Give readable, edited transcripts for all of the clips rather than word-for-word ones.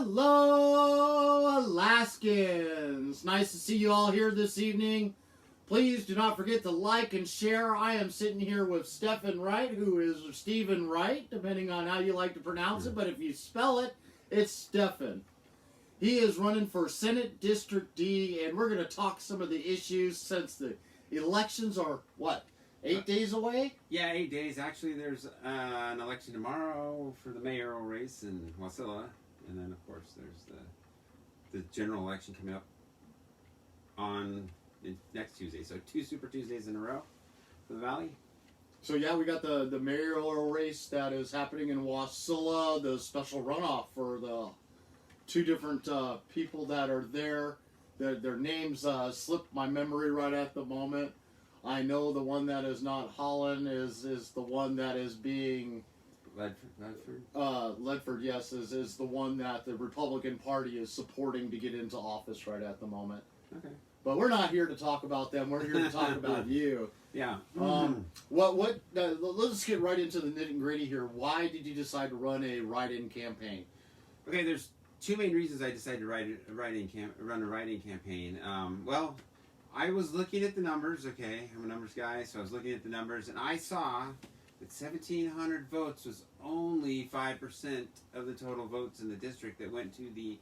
Hello, Alaskans! Nice to see you all here this evening. Please do not forget to like and share. I am sitting here with Stephen Wright, who is Stephen Wright, depending on how you like to pronounce it, but if you spell it, it's Stephen. He is running for Senate District D, and we're going to talk some of the issues since the elections are, what, 8 days away? Yeah, 8 days. Actually, there's an election tomorrow for the mayoral race in Wasilla. And then, of course, there's the general election coming up on next Tuesday. So 2 Super Tuesdays in a row for the Valley. So, yeah, we got the mayoral race that is happening in Wasilla, the special runoff for the 2 different people that are there. Their names slip my memory right at the moment. I know the one that is not Holland is the one that is being... Ledford, yes, is the one that the Republican Party is supporting to get into office right at the moment. Okay. But we're not here to talk about them. We're here to talk about you. Yeah. Let's get right into the nitty and gritty here. Why did you decide to run a write-in campaign? Okay, there's 2 main reasons I decided to run a write-in campaign. Well, I was looking at the numbers. Okay, I'm a numbers guy, so I was looking at the numbers, and I saw that 1,700 votes was only 5% of the total votes in the district that went to the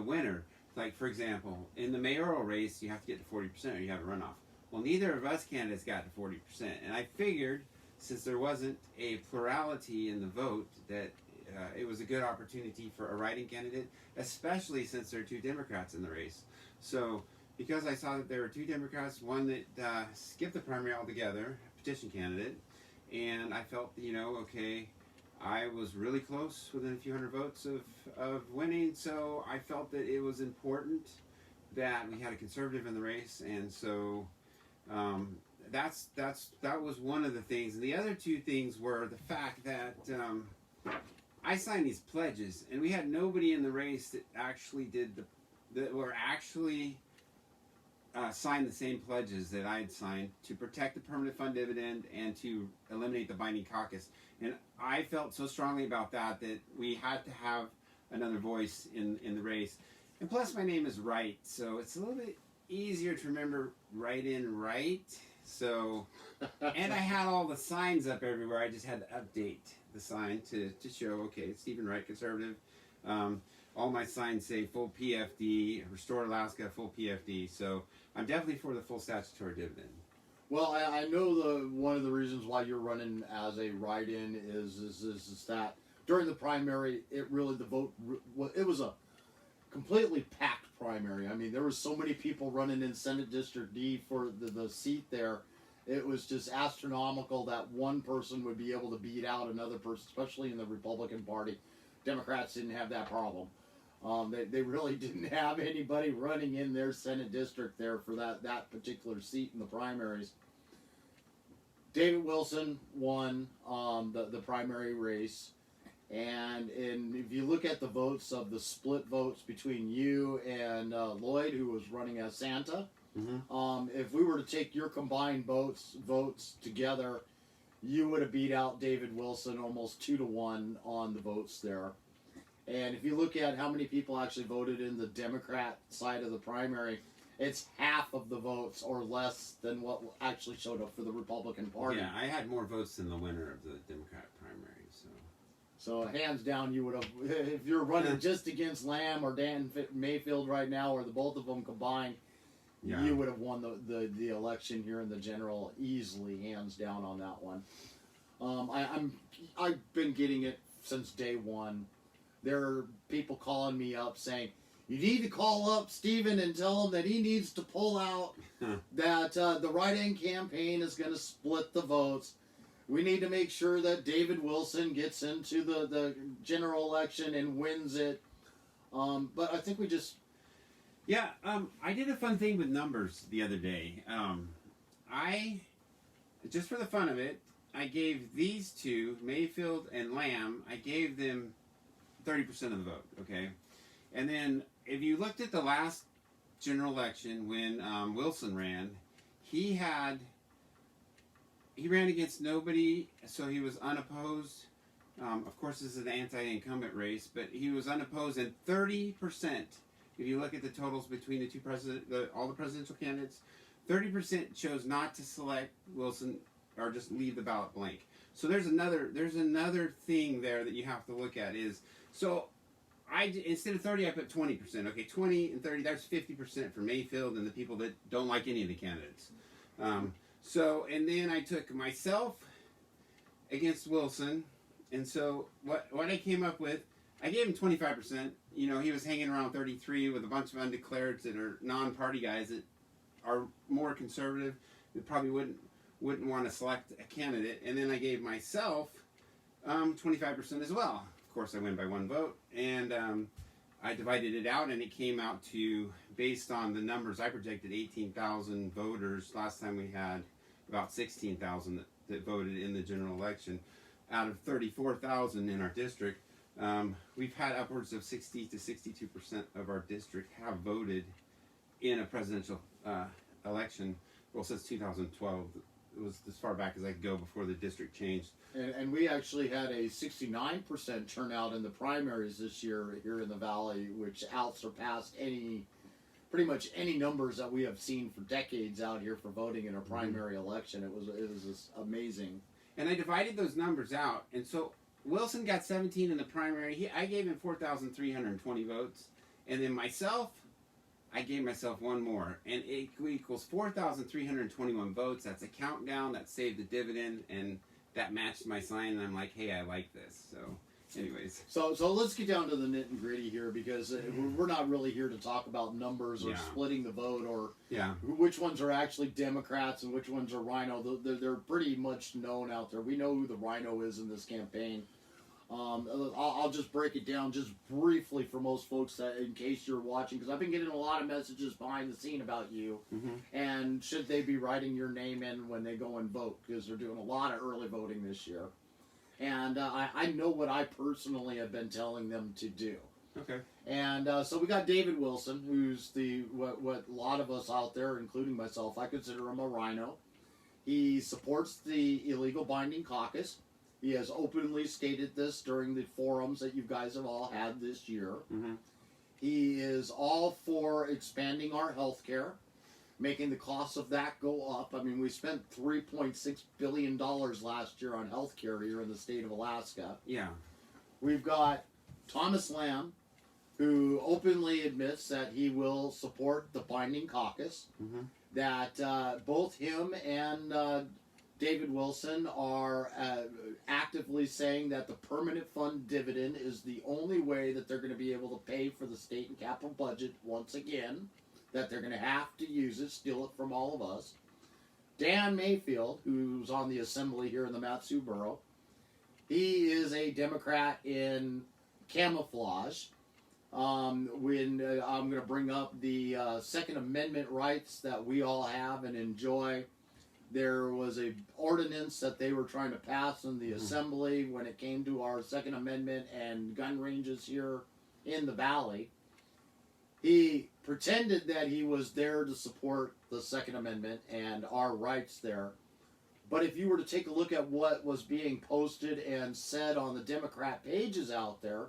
winner. Like, for example, in the mayoral race, you have to get to 40% or you have a runoff. Well, neither of us candidates got to 40%. And I figured, since there wasn't a plurality in the vote, that it was a good opportunity for a write-in candidate, especially since there are 2 Democrats in the race. So, because I saw that there were 2 Democrats, one that skipped the primary altogether, petition candidate, and I felt, okay, I was really close, within a few hundred votes of winning, so I felt that it was important that we had a conservative in the race, and so that was one of the things. And the other 2 things were the fact that I signed these pledges, and we had nobody in the race that actually signed the same pledges that I had signed to protect the permanent fund dividend and to eliminate the binding caucus. And I felt so strongly about that we had to have another voice in the race. And plus, my name is Wright, so it's a little bit easier to remember write-in Wright. So, and I had all the signs up everywhere. I just had to update the sign to show, okay, Stephen Wright, conservative. All my signs say full PFD, Restore Alaska, full PFD. So I'm definitely for the full statutory dividend. Well, I know one of the reasons why you're running as a write-in is that during the primary, it was a completely packed primary. I mean, there were so many people running in Senate District D for the seat there. It was just astronomical that one person would be able to beat out another person, especially in the Republican Party. Democrats didn't have that problem. They really didn't have anybody running in their Senate district there for that particular seat in the primaries. David Wilson won the primary race, and if you look at the votes of the split votes between you and Lloyd, who was running as Santa, if we were to take your combined votes together, you would have beat out David Wilson almost 2-1 on the votes there. And if you look at how many people actually voted in the Democrat side of the primary, it's half of the votes or less than what actually showed up for the Republican Party. Yeah, I had more votes than the winner of the Democrat primary. So hands down, you would have, if you're running just against Lamb or Dan Mayfield right now, or the both of them combined, you would have won the election here in the general easily, hands down on that one. I've been getting it since day one. There are people calling me up saying, you need to call up Stephen and tell him that he needs to pull out, that the write-in campaign is going to split the votes. We need to make sure that David Wilson gets into the general election and wins it. But I think we just... Yeah, I did a fun thing with numbers the other day. Just for the fun of it, I gave these 2, Mayfield and Lamb, I gave them 30% of the vote, okay? And then if you looked at the last general election when Wilson ran, he ran against nobody, so he was unopposed, Of course, this is an anti-incumbent race, but he was unopposed, and 30%. If you look at the totals between the two all the presidential candidates, 30% chose not to select Wilson or just leave the ballot blank. So there's another thing there that you have to look at is instead of 30 I put 20%. Okay, 20 and 30, that's 50% for Mayfield and the people that don't like any of the candidates. And then I took myself against Wilson, and so what I came up with, I gave him 25%. You know, he was hanging around 33 with a bunch of undeclareds that are non-party guys that are more conservative, that probably wouldn't want to select a candidate. And then I gave myself 25% as well. Of course, I win by one vote, and I divided it out, and it came out to, based on the numbers I projected, 18,000 voters. Last time we had about 16,000 that voted in the general election out of 34,000 in our district. We've had upwards of 60 to 62% of our district have voted in a presidential election. Well, since 2012, it was as far back as I could go before the district changed. And we actually had a 69% turnout in the primaries this year here in the Valley, which surpassed pretty much any numbers that we have seen for decades out here for voting in a primary election. It was just amazing. And I divided those numbers out, and so Wilson got 17 in the primary. I gave him 4,320 votes, and then myself, I gave myself one more, and it equals 4,321 votes. That's a countdown. That saved the dividend, and that matched my sign. And I'm like, hey, I like this. So, anyways. So let's get down to the nit and gritty here, because we're not really here to talk about numbers or splitting the vote or which ones are actually Democrats and which ones are Rhino. They're pretty much known out there. We know who the Rhino is in this campaign. I'll just break it down just briefly for most folks that, in case you're watching, because I've been getting a lot of messages behind the scene about you, and should they be writing your name in when they go and vote, because they're doing a lot of early voting this year. And I know what I personally have been telling them to do. Okay. And so we got David Wilson, who's what a lot of us out there, including myself, I consider him a Rhino. He supports the Illegal Binding Caucus. He has openly stated this during the forums that you guys have all had this year. He is all for expanding our health care, making the costs of that go up. I mean, we spent $3.6 billion last year on health care here in the state of Alaska. Yeah. We've got Thomas Lamb, who openly admits that he will support the Binding Caucus, that both him and David Wilson are actively saying that the permanent fund dividend is the only way that they're going to be able to pay for the state and capital budget once again, that they're going to have to use it, steal it from all of us. Dan Mayfield, who's on the assembly here in the Mat-Su Borough, he is a Democrat in camouflage. I'm going to bring up the Second Amendment rights that we all have and enjoy. There was a ordinance that they were trying to pass in the assembly when it came to our Second Amendment and gun ranges here in the Valley. He pretended that he was there to support the Second Amendment and our rights there. But if you were to take a look at what was being posted and said on the Democrat pages out there,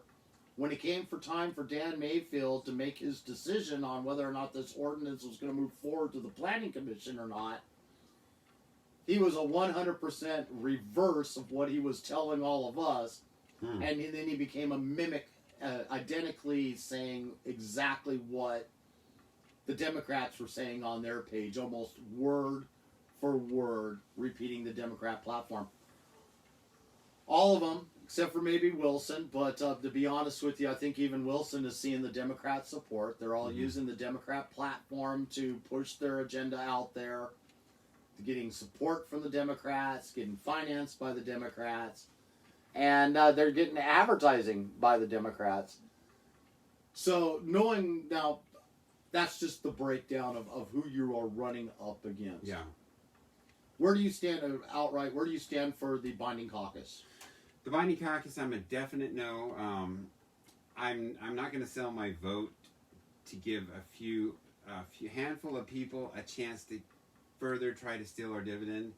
when it came for time for Dan Mayfield to make his decision on whether or not this ordinance was going to move forward to the Planning Commission or not, he was a 100% reverse of what he was telling all of us, and then he became a mimic, identically saying exactly what the Democrats were saying on their page, almost word for word, repeating the Democrat platform. All of them, except for maybe Wilson, but to be honest with you, I think even Wilson is seeing the Democrat support. They're all using the Democrat platform to push their agenda out there, getting support from the Democrats, getting financed by the Democrats, and they're getting advertising by the Democrats. So knowing now, that's just the breakdown of who you are running up against. Yeah. Where do you stand outright? Where do you stand for the Binding Caucus? The Binding Caucus, I'm a definite no. I'm not going to sell my vote to give a handful of people a chance to further try to steal our dividend.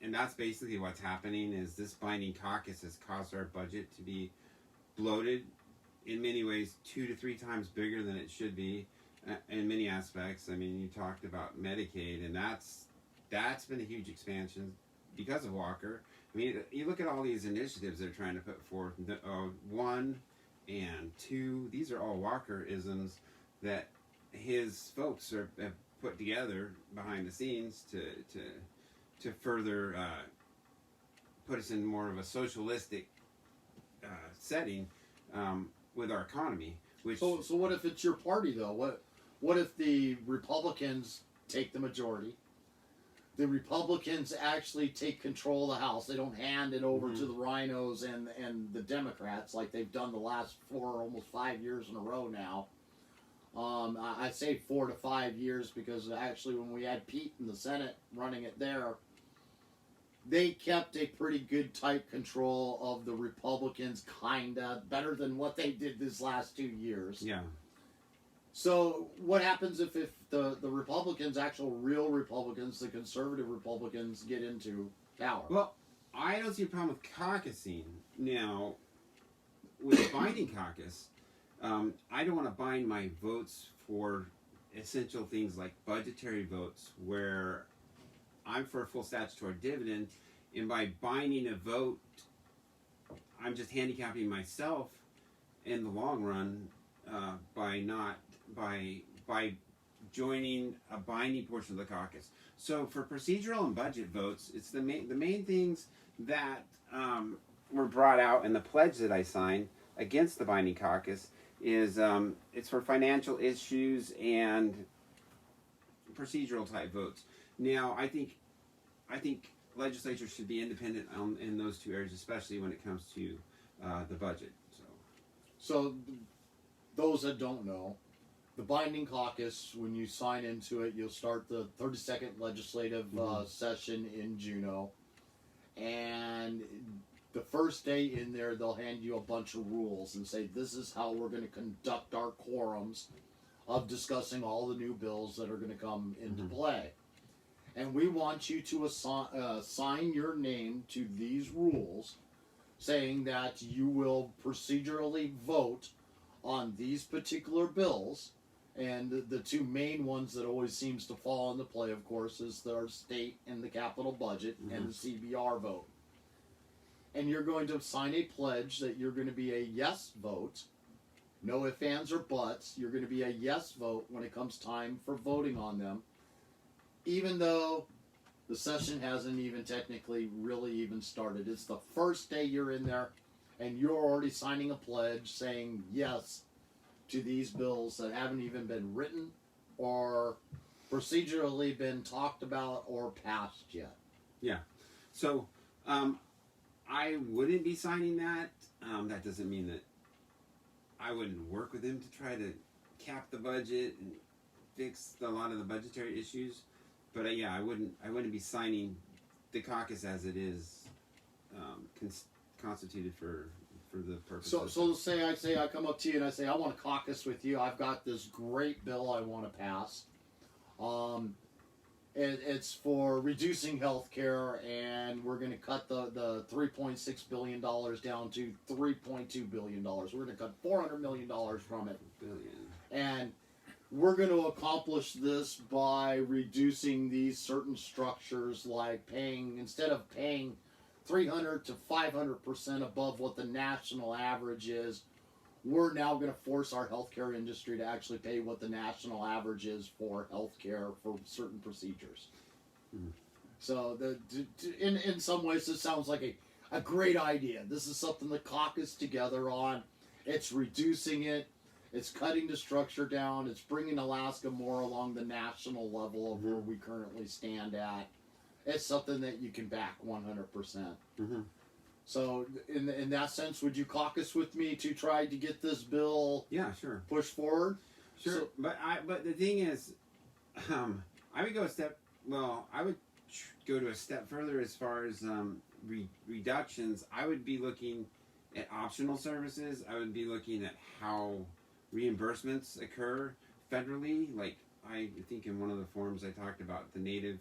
and that's basically what's happening. Is this binding caucus has caused our budget to be bloated, in many ways 2 to 3 times bigger than it should be, in many aspects. I mean, you talked about Medicaid, and that's been a huge expansion because of Walker. I mean, you look at all these initiatives they're trying to put forth. 1 and 2, these are all Walker-isms that his folks have put together behind the scenes to further put us in more of a socialistic setting with our economy. Which So what if it's your party though? What if the Republicans take the majority? The Republicans actually take control of the House. They don't hand it over to the rhinos and the Democrats like they've done the last almost 5 years in a row now. I say 4 to 5 years because actually when we had Pete in the Senate running it there, they kept a pretty good tight control of the Republicans, kinda better than what they did this last 2 years. Yeah. So what happens if the Republicans, actual real Republicans, the conservative Republicans, get into power? Well, I don't see a problem with caucusing. Now, with a binding caucus, I don't want to bind my votes for essential things like budgetary votes, where I'm for a full statutory dividend, and by binding a vote, I'm just handicapping myself in the long run by joining a binding portion of the caucus. So for procedural and budget votes, it's the main things that were brought out in the pledge that I signed against the binding caucus is it's for financial issues and procedural type votes. Now, I think legislatures should be independent in those 2 areas, especially when it comes to the budget. So those that don't know, the binding caucus, when you sign into it, you'll start the 32nd legislative session in Juneau. And the first day in there, they'll hand you a bunch of rules and say, this is how we're going to conduct our quorums of discussing all the new bills that are going to come into play. And we want you to assign your name to these rules, saying that you will procedurally vote on these particular bills. And the 2 main ones that always seems to fall into play, of course, is our state and the capital budget and the CBR vote. And you're going to sign a pledge that you're going to be a yes vote. No ifs, ands, or buts. You're going to be a yes vote when it comes time for voting on them. Even though the session hasn't even technically really even started. It's the first day you're in there, and you're already signing a pledge saying yes to these bills that haven't even been written or procedurally been talked about or passed yet. Yeah. So I wouldn't be signing that. That doesn't mean that I wouldn't work with him to try to cap the budget and fix a lot of the budgetary issues. But yeah, I wouldn't be signing the caucus as it is constituted for the purpose. So say I come up to you and I say I want to caucus with you. I've got this great bill I want to pass. It's for reducing health care, and we're going to cut the $3.6 billion down to $3.2 billion. We're going to cut $400 million from it. And we're going to accomplish this by reducing these certain structures, like instead of paying 300 to 500% above what the national average is, we're now going to force our healthcare industry to actually pay what the national average is for healthcare for certain procedures. So in some ways, this sounds like a great idea. This is something the caucus together on. It's reducing it. It's cutting the structure down. It's bringing Alaska more along the national level of where we currently stand at. It's something that you can back 100%. So, in that sense, would you caucus with me to try to get this bill? Yeah, sure. Pushed forward. Sure, so, but the thing is, I would go a step. Well, I would go to a step further as far as reductions. I would be looking at optional services. I would be looking at how reimbursements occur federally. Like I think in one of the forums I talked about the native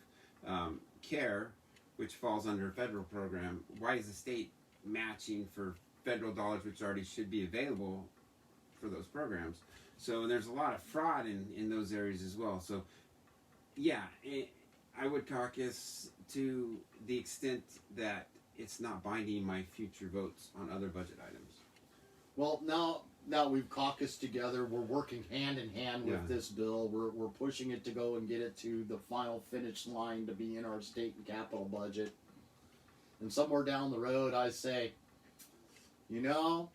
care. which falls under a federal program. Why is the state matching for federal dollars which already should be available for those programs? So there's a lot of fraud in those areas as well. So yeah, I would caucus to the extent that it's not binding my future votes on other budget items. Well, now we've caucused together. We're working hand in hand with this bill. We're pushing it to go and get it to the final finish line to be in our state and capital budget. And somewhere down the road, I say, you know,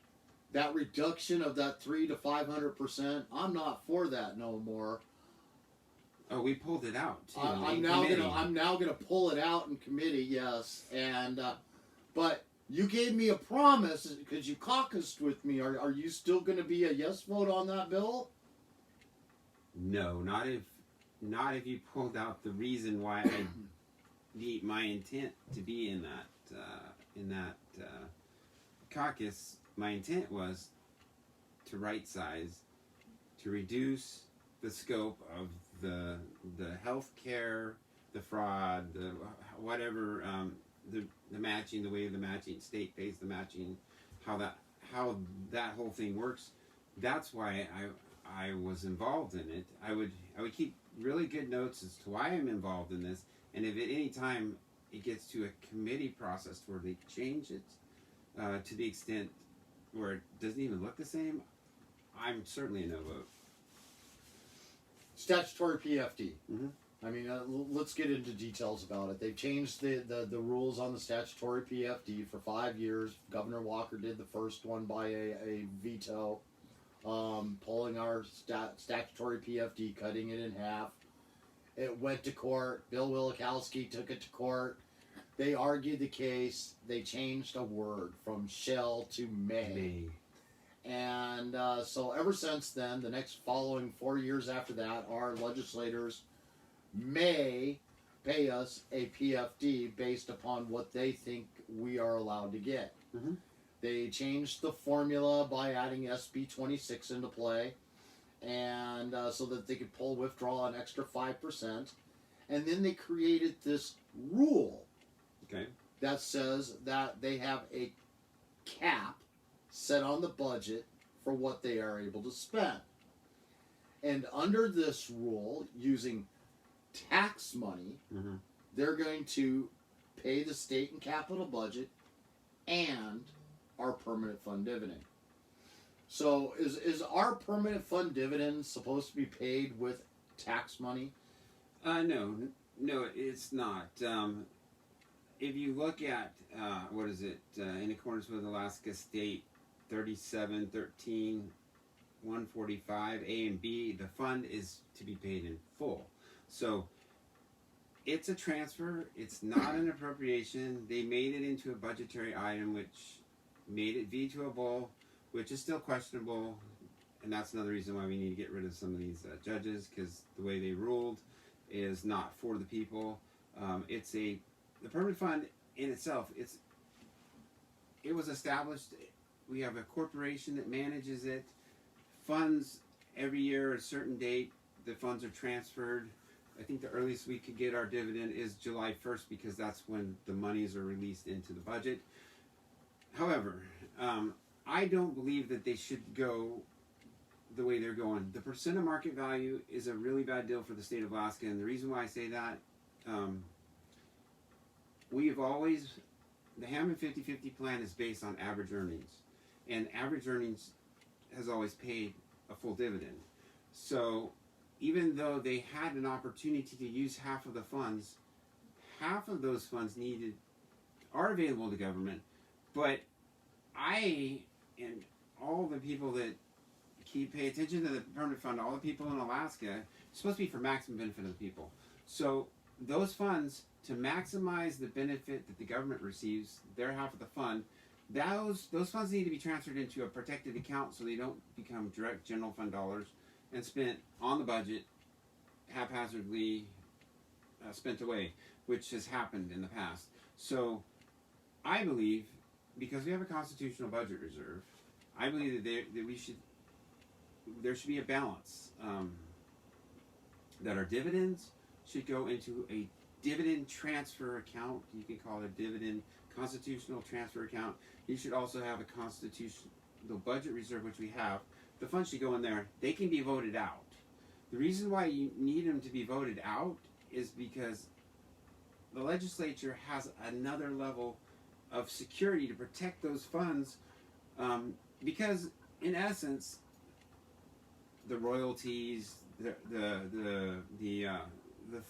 that reduction of that 300 to 500%, I'm not for that no more. Oh, we pulled it out too. I'm now gonna pull it out in committee, yes. And but you gave me a promise because you caucused with me. Are you still going to be a yes vote on that bill? No, not if you pulled out the reason why my intent to be in that caucus. My intent was to right size, to reduce the scope of the health care, the fraud, the whatever, the matching, the way the matching state pays the matching, how that whole thing works. That's why I was involved in it. I would keep really good notes as to why I'm involved in this, and if at any time it gets to a committee process where they change it to the extent where it doesn't even look the same, I'm certainly a no vote. Statutory PFD. Mm-hmm. I mean, let's get into details about it. They've changed the rules on the statutory PFD for 5 years. Governor Walker did the first one by a veto, pulling our statutory PFD, cutting it in half. It went to court. Bill Wielechowski took it to court. They argued the case. They changed a word from shall to may. And so ever since then, the next following 4 years after that, our legislators may pay us a PFD based upon what they think we are allowed to get. Mm-hmm. They changed the formula by adding SB 26 into play, and so that they could withdraw an extra 5%. And then they created this rule that says that they have a cap set on the budget for what they are able to spend. And under this rule, using tax money, mm-hmm. they're going to pay the state and capital budget and our permanent fund dividend. So is our permanent fund dividend supposed to be paid with tax money? No, it's not. If you look at, what is it, in accordance with Alaska State 3713 145 A and B, the fund is to be paid in full. So it's a transfer. It's not an appropriation. They made it into a budgetary item, which made it vetoable, which is still questionable. And that's another reason why we need to get rid of some of these judges, because the way they ruled is not for the people. The permanent fund in itself, it was established. We have a corporation that manages it. Funds every year at a certain date, the funds are transferred. I think the earliest we could get our dividend is July 1st, because that's when the monies are released into the budget. However, I don't believe that they should go the way they're going. The percent of market value is a really bad deal for the state of Alaska, and the reason why I say that, the Hammond 50-50 plan is based on average earnings, and average earnings has always paid a full dividend. So even though they had an opportunity to use half of the funds, half of those funds are available to government, but I and all the people that pay attention to the permanent fund, all the people in Alaska, it's supposed to be for maximum benefit of the people. So those funds, to maximize the benefit that the government receives, their half of the fund, those funds need to be transferred into a protected account so they don't become direct general fund dollars and spent on the budget, haphazardly spent away, which has happened in the past. So I believe, because we have a constitutional budget reserve, I believe that there should be a balance, that our dividends should go into a dividend transfer account. You can call it a dividend constitutional transfer account. You should also have a constitutional budget reserve, which we have. The funds should go in there. They can be voted out. The reason why you need them to be voted out is because the legislature has another level of security to protect those funds, because in essence, the royalties, the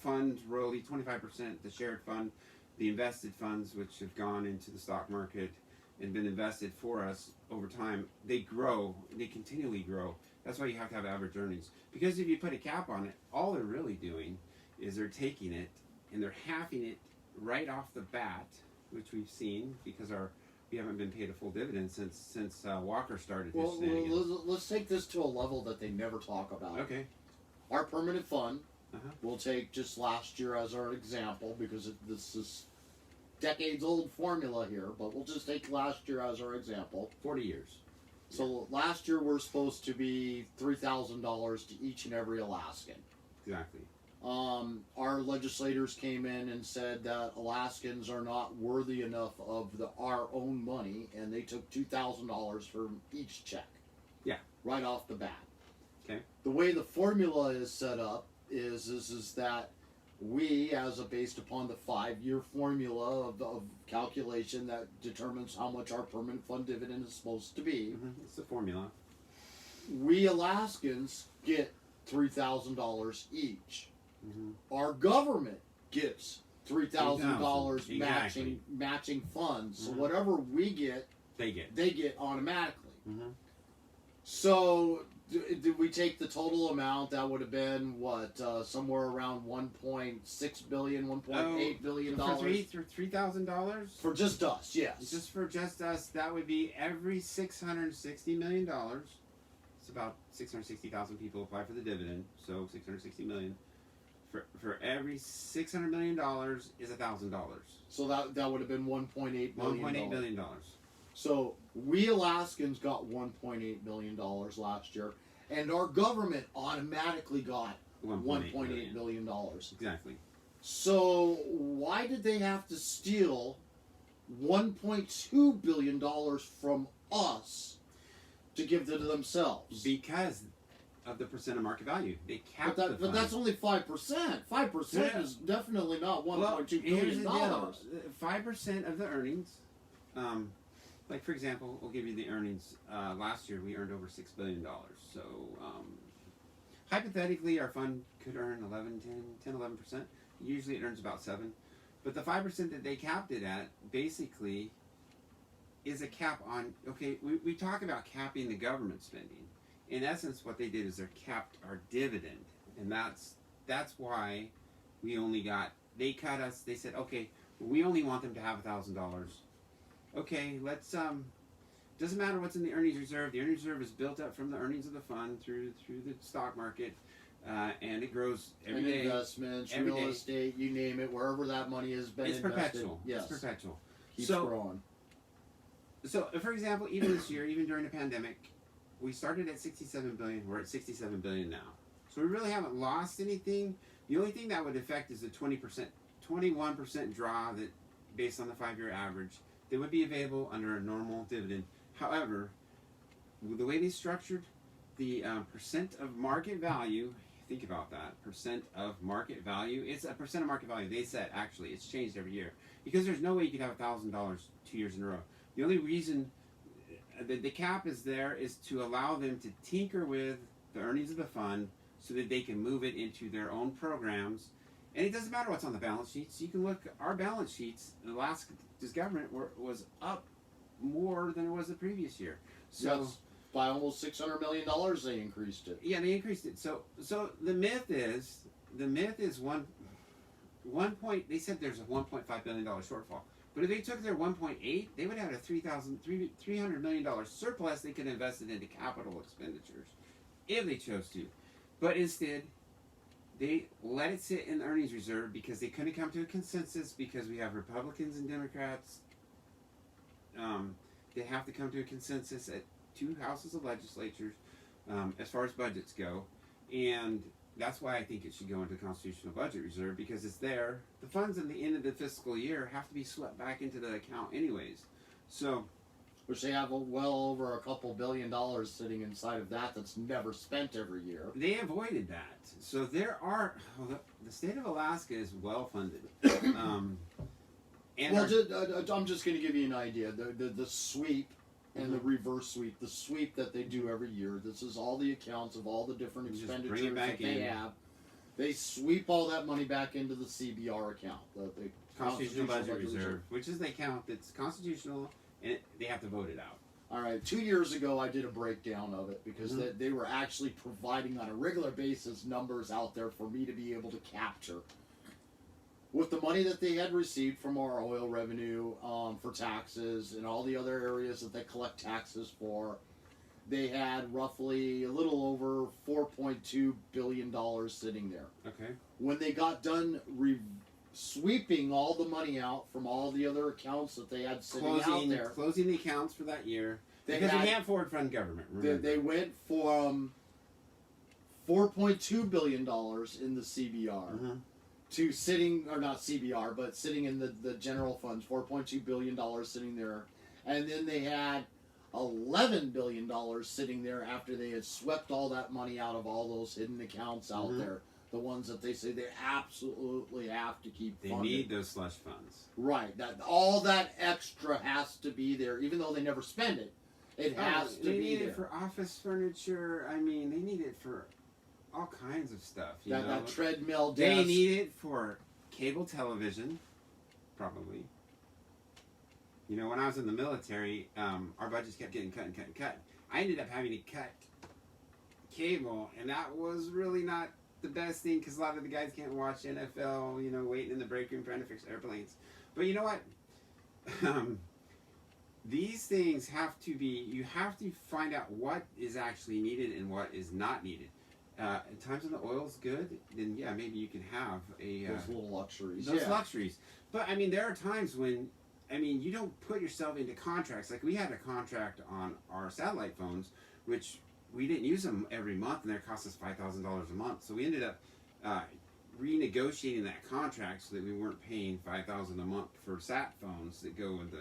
fund royalty, 25%, the shared fund, the invested funds, which have gone into the stock market and been invested for us over time, they grow. They continually grow. That's why you have to have average earnings. Because if you put a cap on it, all they're really doing is they're taking it and they're halving it right off the bat, which we've seen because we haven't been paid a full dividend since Walker started his shenanigans. Let's take this to a level that they never talk about. Okay. Our permanent fund, we'll take just last year as our example because this is decades old formula here, but we'll just take last year as our example. 40 years. So last year we're supposed to be $3,000 to each and every Alaskan. Exactly. Our legislators came in and said that Alaskans are not worthy enough of our own money, and they took $2,000 from each check. Yeah. Right off the bat. Okay. The way the formula is set up is that we, based upon the 5-year formula of calculation that determines how much our permanent fund dividend is supposed to be, It's the formula. we Alaskans get $3,000 each. Our government gets $3,000 exactly. matching funds. So whatever we get, they get automatically. So did we take the total amount? That would have been what, somewhere around $1.6 billion, $1.8 billion for $3,000 for just us. Yes, just for just us. That would be every $660 million. It's about 660,000 people apply for the dividend, so 660 million. For every $600 million is $1,000. So that would have been $1.8 billion. $1.8 billion. So we Alaskans got $1.8 million last year, and our government automatically got $1.8 billion. Exactly. So why did they have to steal $1.2 billion from us to give to themselves? Because of the percent of market value. They capped the fund. But that's only 5%. 5% is definitely not $1.2 billion. 5% of the earnings, like for example, we'll give you the earnings. Last year we earned over $6 billion. So hypothetically our fund could earn 11%. Usually it earns about 7%. But the 5% that they capped it at basically is a cap on, okay, we talk about capping the government spending. In essence, what they did is they capped our dividend, and that's why we only got. They cut us. They said, okay, we only want them to have $1,000. Okay, let's. Doesn't matter what's in the earnings reserve. The earnings reserve is built up from the earnings of the fund through the stock market, and it grows every day. Investments, real estate, you name it, wherever that money has been invested. It's perpetual. Yes, it's perpetual. Keeps growing. So, for example, even this year, even during the pandemic, we started at 67 billion. We're at 67 billion now. So we really haven't lost anything. The only thing that would affect is the 21% draw that, based on the 5-year average, that would be available under a normal dividend. However, the way they structured the percent of market value, think about that, percent of market value. It's a percent of market value. They said actually it's changed every year because there's no way you could have $1,000 2 years in a row. The only reason the cap is there is to allow them to tinker with the earnings of the fund so that they can move it into their own programs. And it doesn't matter what's on the balance sheets. You can look, our balance sheets, Alaska's government was up more than it was the previous year. So yes, by almost $600 million they increased it. Yeah, they increased it. So the myth is they said there's a $1.5 billion shortfall. But if they took their 1.8, they would have a $300 million surplus they could invest it into capital expenditures if they chose to. But instead, they let it sit in the earnings reserve because they couldn't come to a consensus because we have Republicans and Democrats. They have to come to a consensus at 2 houses of legislatures as far as budgets go. And that's why I think it should go into constitutional budget reserve, because it's there. The funds at the end of the fiscal year have to be swept back into the account anyways. So, which they have well over a couple $1 billion sitting inside of that that's never spent every year. They avoided that. So there are, the state of Alaska is well funded. And well, I'm just going to give you an idea. The sweep and the reverse sweep, the sweep that they do every year, this is all the accounts of all the different expenditures that they have. They sweep all that money back into the CBR account, the Constitutional Budget Reserve, which is the account that's constitutional, and they have to vote it out. All right, 2 years ago I did a breakdown of it because they were actually providing on a regular basis numbers out there for me to be able to capture. With the money that they had received from our oil revenue for taxes and all the other areas that they collect taxes for, they had roughly a little over $4.2 billion sitting there. Okay. When they got done sweeping all the money out from all the other accounts that they had sitting out there, closing the accounts for that year, because we have forward fund government. They went from $4.2 billion in the CBR to sitting, or not CBR, but sitting in the general funds, $4.2 billion sitting there, and then they had $11 billion sitting there after they had swept all that money out of all those hidden accounts out there. The ones that they say they absolutely have to keep funded. They need those slush funds. Right. That all that extra has to be there, even though they never spend it. It has to be there. They need it for office furniture. I mean, they need it for all kinds of stuff. That treadmill desk. They need it for cable television, probably. You know, when I was in the military, our budgets kept getting cut and cut and cut. I ended up having to cut cable, and that was really not the best thing, because a lot of the guys can't watch NFL, you know, waiting in the break room trying to fix airplanes. But you know what? These things have to be, you have to find out what is actually needed and what is not needed. At times when the oil's good, then yeah, maybe you can have those little luxuries. Those luxuries. But I mean, there are times when, I mean, you don't put yourself into contracts. Like we had a contract on our satellite phones, which we didn't use them every month, and they cost us $5,000 a month. So we ended up renegotiating that contract so that we weren't paying $5,000 a month for sat phones that go with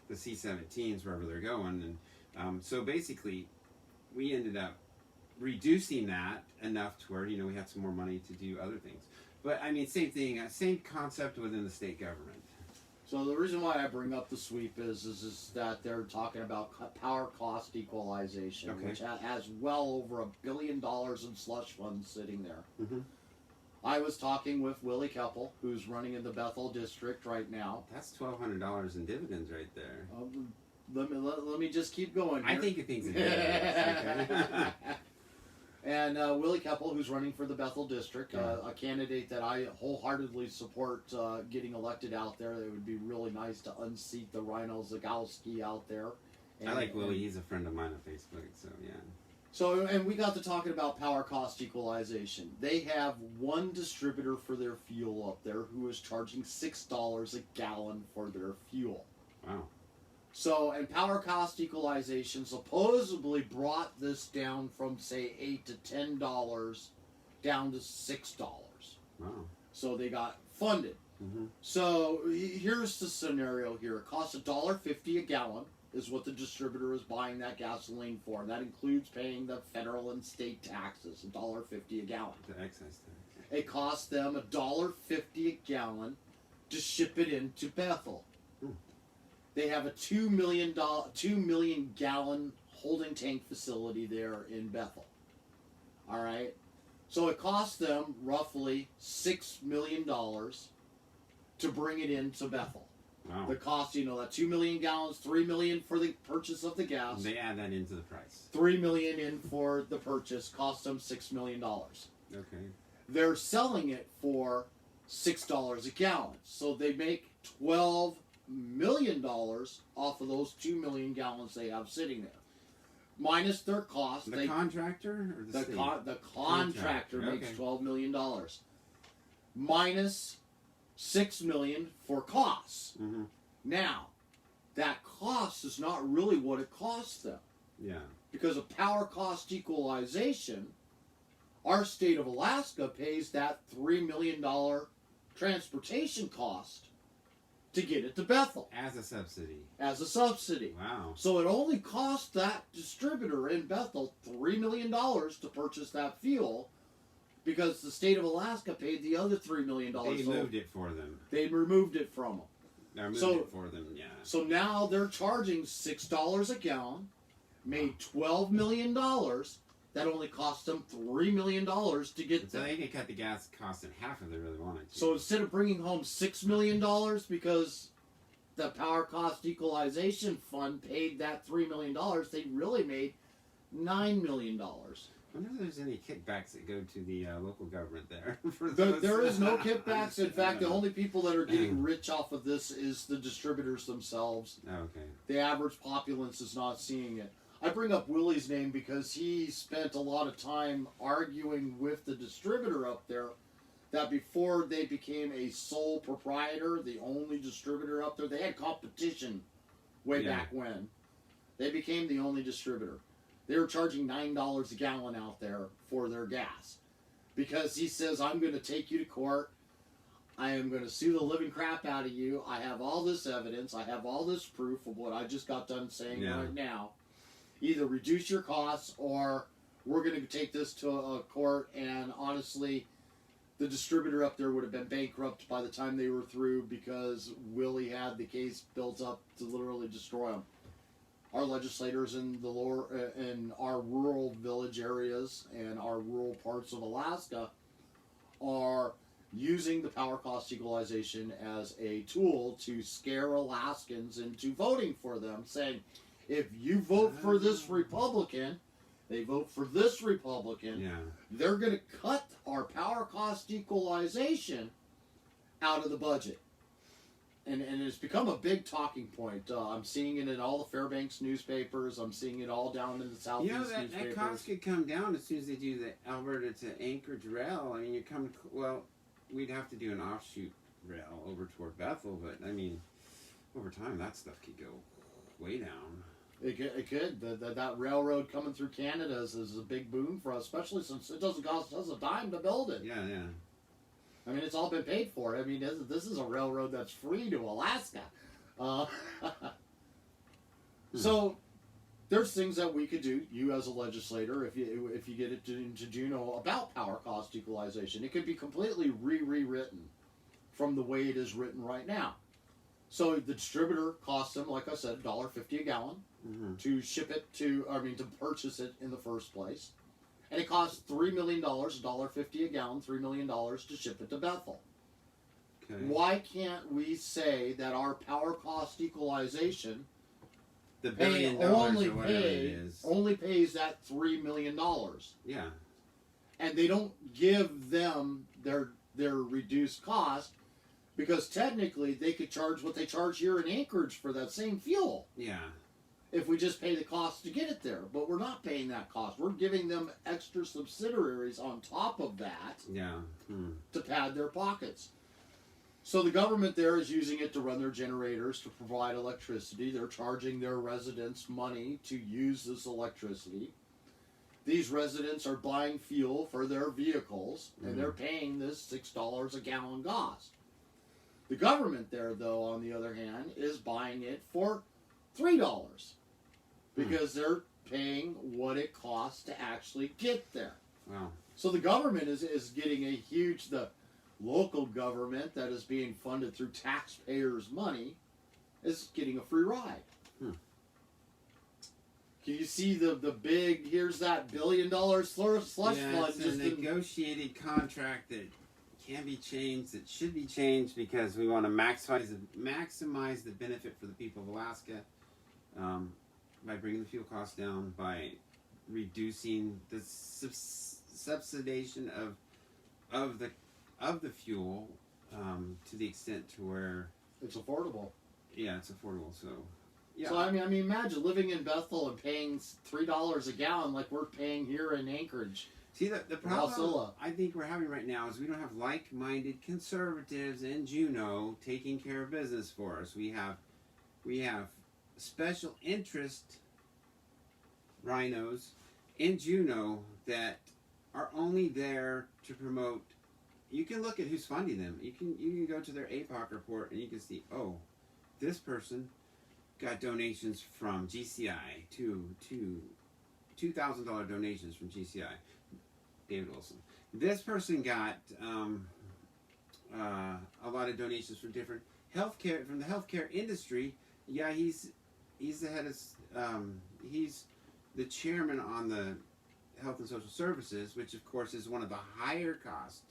the C-17s wherever they're going. And so basically, we ended up reducing that enough to where, you know, we had some more money to do other things. But I mean, same thing, same concept within the state government. So the reason why I bring up the sweep is that they're talking about power cost equalization, which has well over $1 billion in slush funds sitting there. I was talking with Willie Keppel, who's running in the Bethel district right now. That's $1,200 in dividends right there. Let me just keep going here. I think of things in dividends. Okay. And Willie Keppel, who's running for the Bethel district, a candidate that I wholeheartedly support getting elected out there. It would be really nice to unseat the Rhino Zagowski out there. I like Willie. He's a friend of mine on Facebook, so yeah. So, and we got to talking about power cost equalization. They have one distributor for their fuel up there who is charging $6 a gallon for their fuel. Wow. So, and power cost equalization supposedly brought this down from, say, $8 to $10 down to $6. Wow. So they got funded. So here's the scenario here. It costs $1.50 a gallon is what the distributor is buying that gasoline for. And that includes paying the federal and state taxes, $1.50 a gallon. The excise tax. It costs them $1.50 a gallon to ship it into Bethel. They have a 2 million gallon holding tank facility there in Bethel. All right, so it costs them roughly $6 million to bring it into Bethel. Wow. The cost, you know, that 2 million gallons, $3 million for the purchase of the gas. They add that into the price. $3 million in for the purchase, cost them $6 million. Okay. They're selling it for $6 a gallon, so they make $12 million off of those 2 million gallons they have sitting there, minus their cost. The contractor or the state? The contractor makes $12 million, minus $6 million for costs. Now, that cost is not really what it costs them. Yeah. Because of power cost equalization, Our state of Alaska pays that $3 million transportation cost to get it to Bethel. As a subsidy. As a subsidy. Wow. So it only cost that distributor in Bethel $3 million to purchase that fuel, because the state of Alaska paid the other $3 million. They moved it for them. They removed it from them. They moved it for them, yeah. So now they're charging $6 a gallon, made $12 million. That only cost them $3 million to get So there. they could cut the gas cost in half if they really wanted to. So instead of bringing home $6 million because the Power Cost Equalization Fund paid that $3 million, they really made $9 million. I wonder if there's any kickbacks that go to the local government there. There is no kickbacks. In fact, the only people that are getting rich off of this is the distributors themselves. Okay. The average populace is not seeing it. I bring up Willie's name because he spent a lot of time arguing with the distributor up there that before they became a sole proprietor, the only distributor up there, they had competition way back when. They became the only distributor. They were charging $9 a gallon out there for their gas. Because he says, I'm going to take you to court. I am going to sue the living crap out of you. I have all this evidence. I have all this proof of what I just got done saying right now. Either reduce your costs or we're going to take this to a court. And honestly, the distributor up there would have been bankrupt by the time they were through, because Willie had the case built up to literally destroy them. Our legislators in the lower, in our rural village areas and our rural parts of Alaska are using the power cost equalization as a tool to scare Alaskans into voting for them, saying, if you vote for this Republican, they vote for this Republican, they're going to cut our power cost equalization out of the budget. And it's become a big talking point. I'm seeing it in all the Fairbanks newspapers. I'm seeing it all down in the southeast newspapers. That cost could come down as soon as they do the Alberta to Anchorage rail. I mean, you come, well, we'd have to do an offshoot rail over toward Bethel, but I mean, over time that stuff could go way down. It could. That railroad coming through Canada is a big boon for us, especially since it doesn't cost us a dime to build it. Yeah. I mean, it's all been paid for. I mean, this is a railroad that's free to Alaska. So there's things that we could do, you as a legislator, if you get it into Juneau, about power cost equalization. It could be completely rewritten from the way it is written right now. So the distributor costs them, like I said, $1.50 a gallon to ship it to purchase it in the first place. And it costs $3 million, $1.50 a gallon, $3 million to ship it to Bethel. Okay. Why can't we say that our power cost equalization the $1 billion only pays that $3 million? Yeah. And they don't give them their reduced cost, because technically they could charge what they charge here in Anchorage for that same fuel. Yeah. If we just pay the cost to get it there. But we're not paying that cost. We're giving them extra subsidiaries on top of that to pad their pockets. So the government there is using it to run their generators, to provide electricity. They're charging their residents money to use this electricity. These residents are buying fuel for their vehicles, and they're paying this $6 a gallon cost. The government there, though, on the other hand, is buying it for $3 because they're paying what it costs to actually get there. Wow. So the government is getting a huge, the local government that is being funded through taxpayers' money is getting a free ride. Can you see the big, here's that $1 billion slush fund? It's a negotiated contract that can be changed, that should be changed, because we want to maximize the benefit for the people of Alaska by bringing the fuel costs down, by reducing the subsidization of the fuel to the extent to where it's affordable. Yeah, it's affordable. So, yeah. So I mean, imagine living in Bethel and paying $3 a gallon like we're paying here in Anchorage. See, the problem I think we're having right now is we don't have like-minded conservatives in Juneau taking care of business for us. We have special interest rhinos in Juneau that are only there to promote. You can look at who's funding them. You can go to their APOC report and you can see, oh, this person got donations from GCI to $2,000 donations from GCI. David Wilson. This person got a lot of donations from different healthcare, from the healthcare industry. Yeah, he's the head of he's the chairman on the Health and Social Services, which of course is one of the higher cost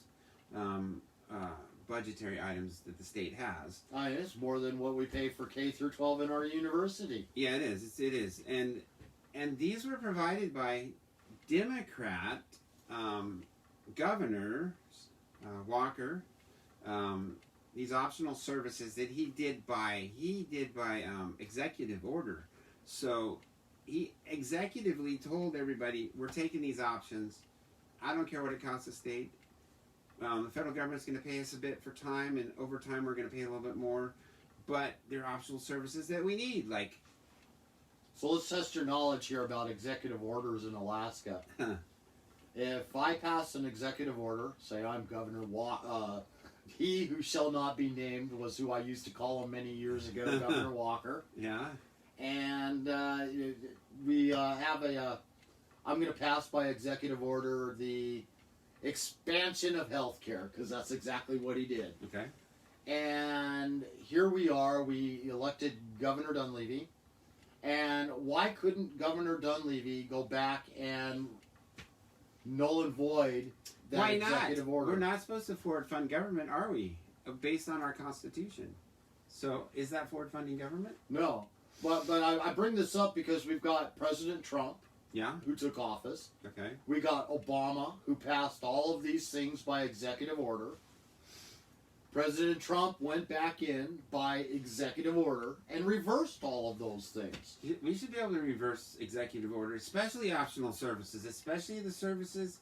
budgetary items that the state has. It's more than what we pay for K through 12 in our university. Yeah, it is. It is, and these were provided by Democrat Governor Walker. These optional services that he did by executive order. So he executively told everybody, we're taking these options. I don't care what it costs the state. The federal government's going to pay us a bit for time, and over time we're going to pay a little bit more. But they're optional services that we need. Like, so let's test your knowledge here about executive orders in Alaska. If I pass an executive order, say I'm Governor he who shall not be named was who I used to call him many years ago, Governor Walker. Yeah. And we have I'm going to pass by executive order the expansion of health care, because that's exactly what he did. Okay. And here we are, we elected Governor Dunleavy. And why couldn't Governor Dunleavy go back and null and void that Why not? executive order? We're not supposed to forward fund government, are we? Based on our Constitution. So is that forward funding government? No. But I bring this up because we've got President Trump, Yeah. who took office. Okay. We got Obama, who passed all of these things by executive order. President Trump went back in by executive order and reversed all of those things. We should be able to reverse executive order, especially optional services, especially the services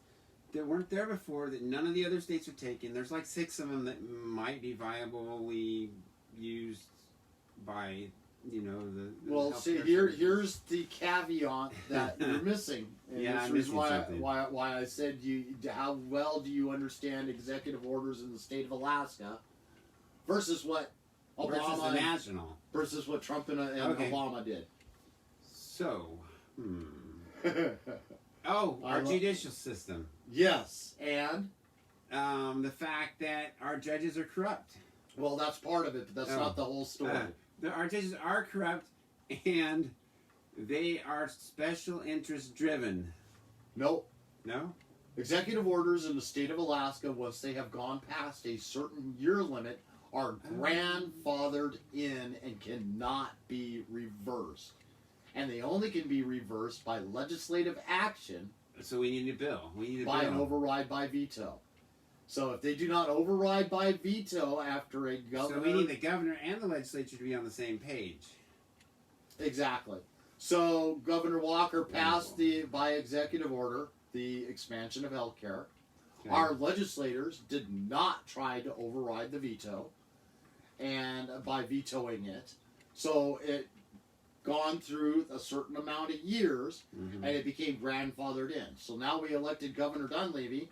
that weren't there before that none of the other states are taking. There's like 6 of them that might be viably used by, the Well, see, healthcare here's the caveat that you're missing. And Yeah, this I'm is missing why something. why I said how well do you understand executive orders in the state of Alaska versus what versus the Obama national. versus what Trump and Okay. Obama did. So, our judicial system. Yes, and The fact that our judges are corrupt. well, that's part of it, but that's not the whole story. Our judges are corrupt, and they are special interest driven. Nope. No? Executive orders in the state of Alaska, once they have gone past a certain year limit, are grandfathered in and cannot be reversed. And they only can be reversed by legislative action So we need a bill. We need a by bill. an override by veto. So if they do not override by veto after a governor... So we need the governor and the legislature to be on the same page. Exactly. So Governor Walker passed by executive order the expansion of health care. Okay. Our legislators did not try to override the veto, and by vetoing it, so it gone through a certain amount of years, Mhm. and it became grandfathered in. So now we elected Governor Dunleavy.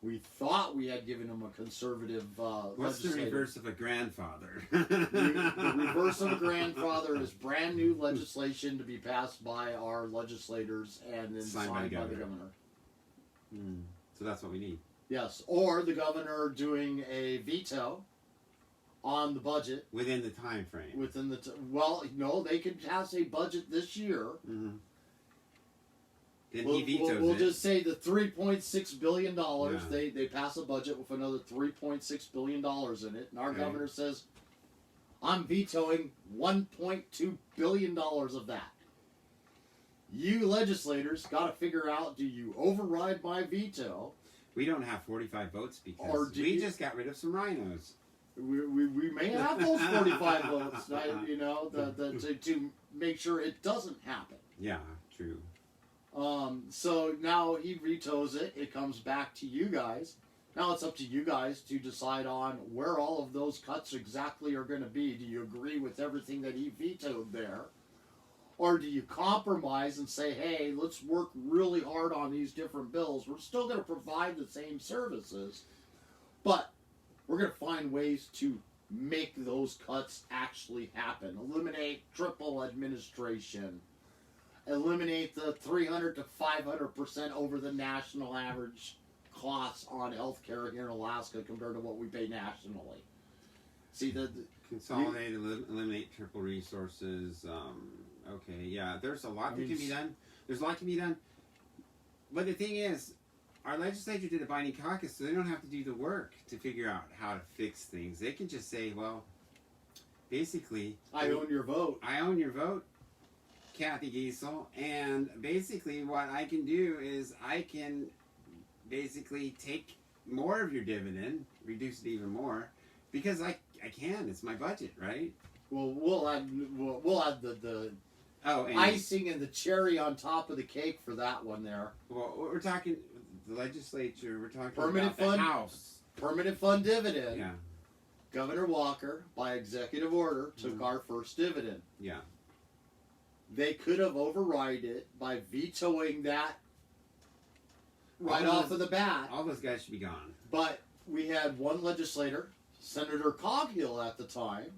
We thought we had given him a conservative What's the legislative. reverse of a grandfather? The reverse of a grandfather is brand new legislation to be passed by our legislators and then signed by the governor. So that's what we need. Yes, or the governor doing a veto on the budget Within the time frame. within the no, they could pass a budget this year. Then he vetoes We'll it. just say the $3.6 billion. Yeah. They pass a budget with another $3.6 billion in it, and our Okay. governor says, "I'm vetoing $1.2 billion of that." You legislators got to figure out: do you override my veto? We don't have 45 votes because Or do we you- just got rid of some rhinos. We may have those 45 votes, to make sure it doesn't happen. Yeah, true. So now he vetoes it. It comes back to you guys. Now it's up to you guys to decide on where all of those cuts exactly are going to be. Do you agree with everything that he vetoed there? Or do you compromise and say, hey, let's work really hard on these different bills. We're still going to provide the same services, but we're going to find ways to make those cuts actually happen. Eliminate triple administration. Eliminate the 300 to 500% over the national average costs on health care here in Alaska compared to what we pay nationally. See, consolidate, eliminate triple resources. Okay, yeah, there's a lot that can be done. There's a lot can be done. But the thing is, our legislature did a binding caucus, so they don't have to do the work to figure out how to fix things. They can just say, well, basically, I own your vote. I own your vote, Kathy Giesel, and basically what I can do is I can basically take more of your dividend, reduce it even more, because I can. It's my budget, right? Well, we'll add the and icing and the cherry on top of the cake for that one there. Well, we're talking the legislature. We're talking Permanent about fund, the House. Permanent fund dividend. Yeah. Governor Walker, by executive order, took our first dividend. Yeah. They could have override it by vetoing that right off of the bat. All those guys should be gone. But we had one legislator, Senator Coghill at the time,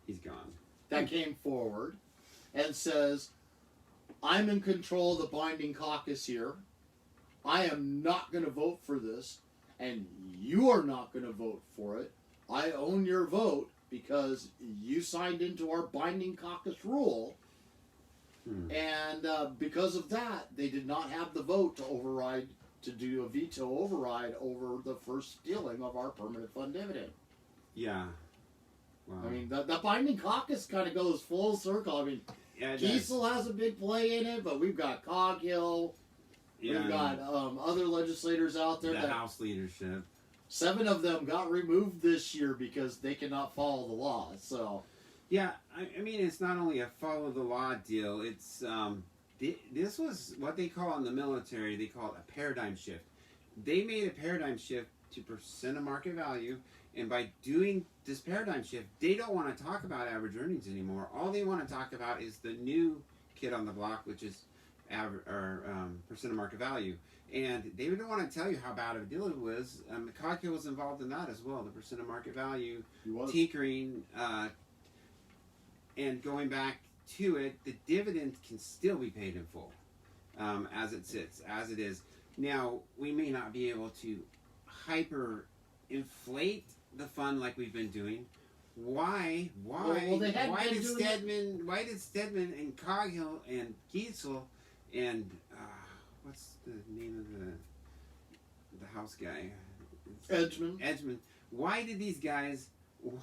He's gone. that came forward and says, I'm in control of the binding caucus here. I am not going to vote for this, and you are not going to vote for it. I own your vote because you signed into our binding caucus rule. And because of that, they did not have the vote to override, to do a veto override over the first stealing of our permanent fund dividend. Yeah. Wow. I mean, the binding caucus kind of goes full circle. I mean, Yeah, Giesel has a big play in it, but we've got Coghill. Yeah, We've got other legislators out there. the House leadership. 7 of them got removed this year because they cannot follow the law. So, Yeah, I mean, it's not only a follow the law deal. It's this was what they call in the military. They call it a paradigm shift. They made a paradigm shift to percent of market value, and by doing this paradigm shift, they don't want to talk about average earnings anymore. All they want to talk about is the new kid on the block, which is percent of market value. And they don't want to tell you how bad of a deal it was. Coghill was involved in that as well, the percent of market value, tinkering, and going back to it, the dividend can still be paid in full as it sits, as it is. Now, we may not be able to hyper-inflate the fund like we've been doing. Why did Stedman and Coghill and Giesel and what's the name of the House guy? Edgman. Why did these guys?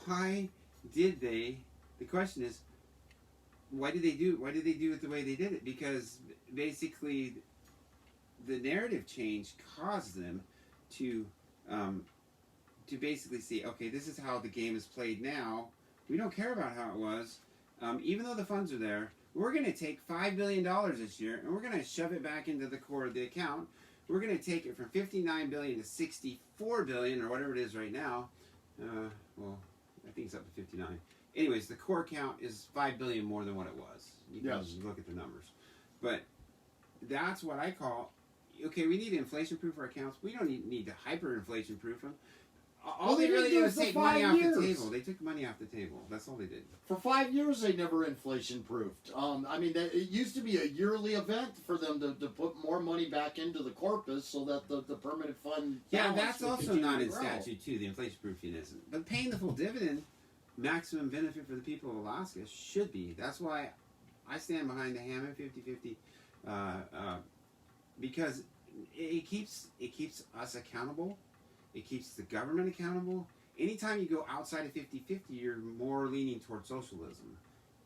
Why did they? The question is, why did they do it the way they did it? Because basically, the narrative change caused them to basically see, okay, this is how the game is played now. We don't care about how it was, even though the funds are there. We're going to take $5 billion this year, and we're going to shove it back into the core of the account. We're going to take it from $59 billion to $64 billion, or whatever it is right now. Well, I think it's up to 59. Anyways, the core count is $5 billion more than what it was. You can look at the numbers. But that's what I call, okay, we need to inflation-proof our accounts. We don't need to hyper-inflation-proof them. All they really did was take money off the table. They took money off the table. That's all they did. For 5 years, they never inflation-proofed. I mean, it used to be a yearly event for them to put more money back into the corpus so that the permanent fund. Yeah, that's also not in statute too. The inflation-proofing isn't. But paying the full dividend, maximum benefit for the people of Alaska should be. That's why I stand behind the Hammond 50-50 because it keeps us accountable. It keeps the government accountable. Anytime you go outside of 50-50, you're more leaning towards socialism,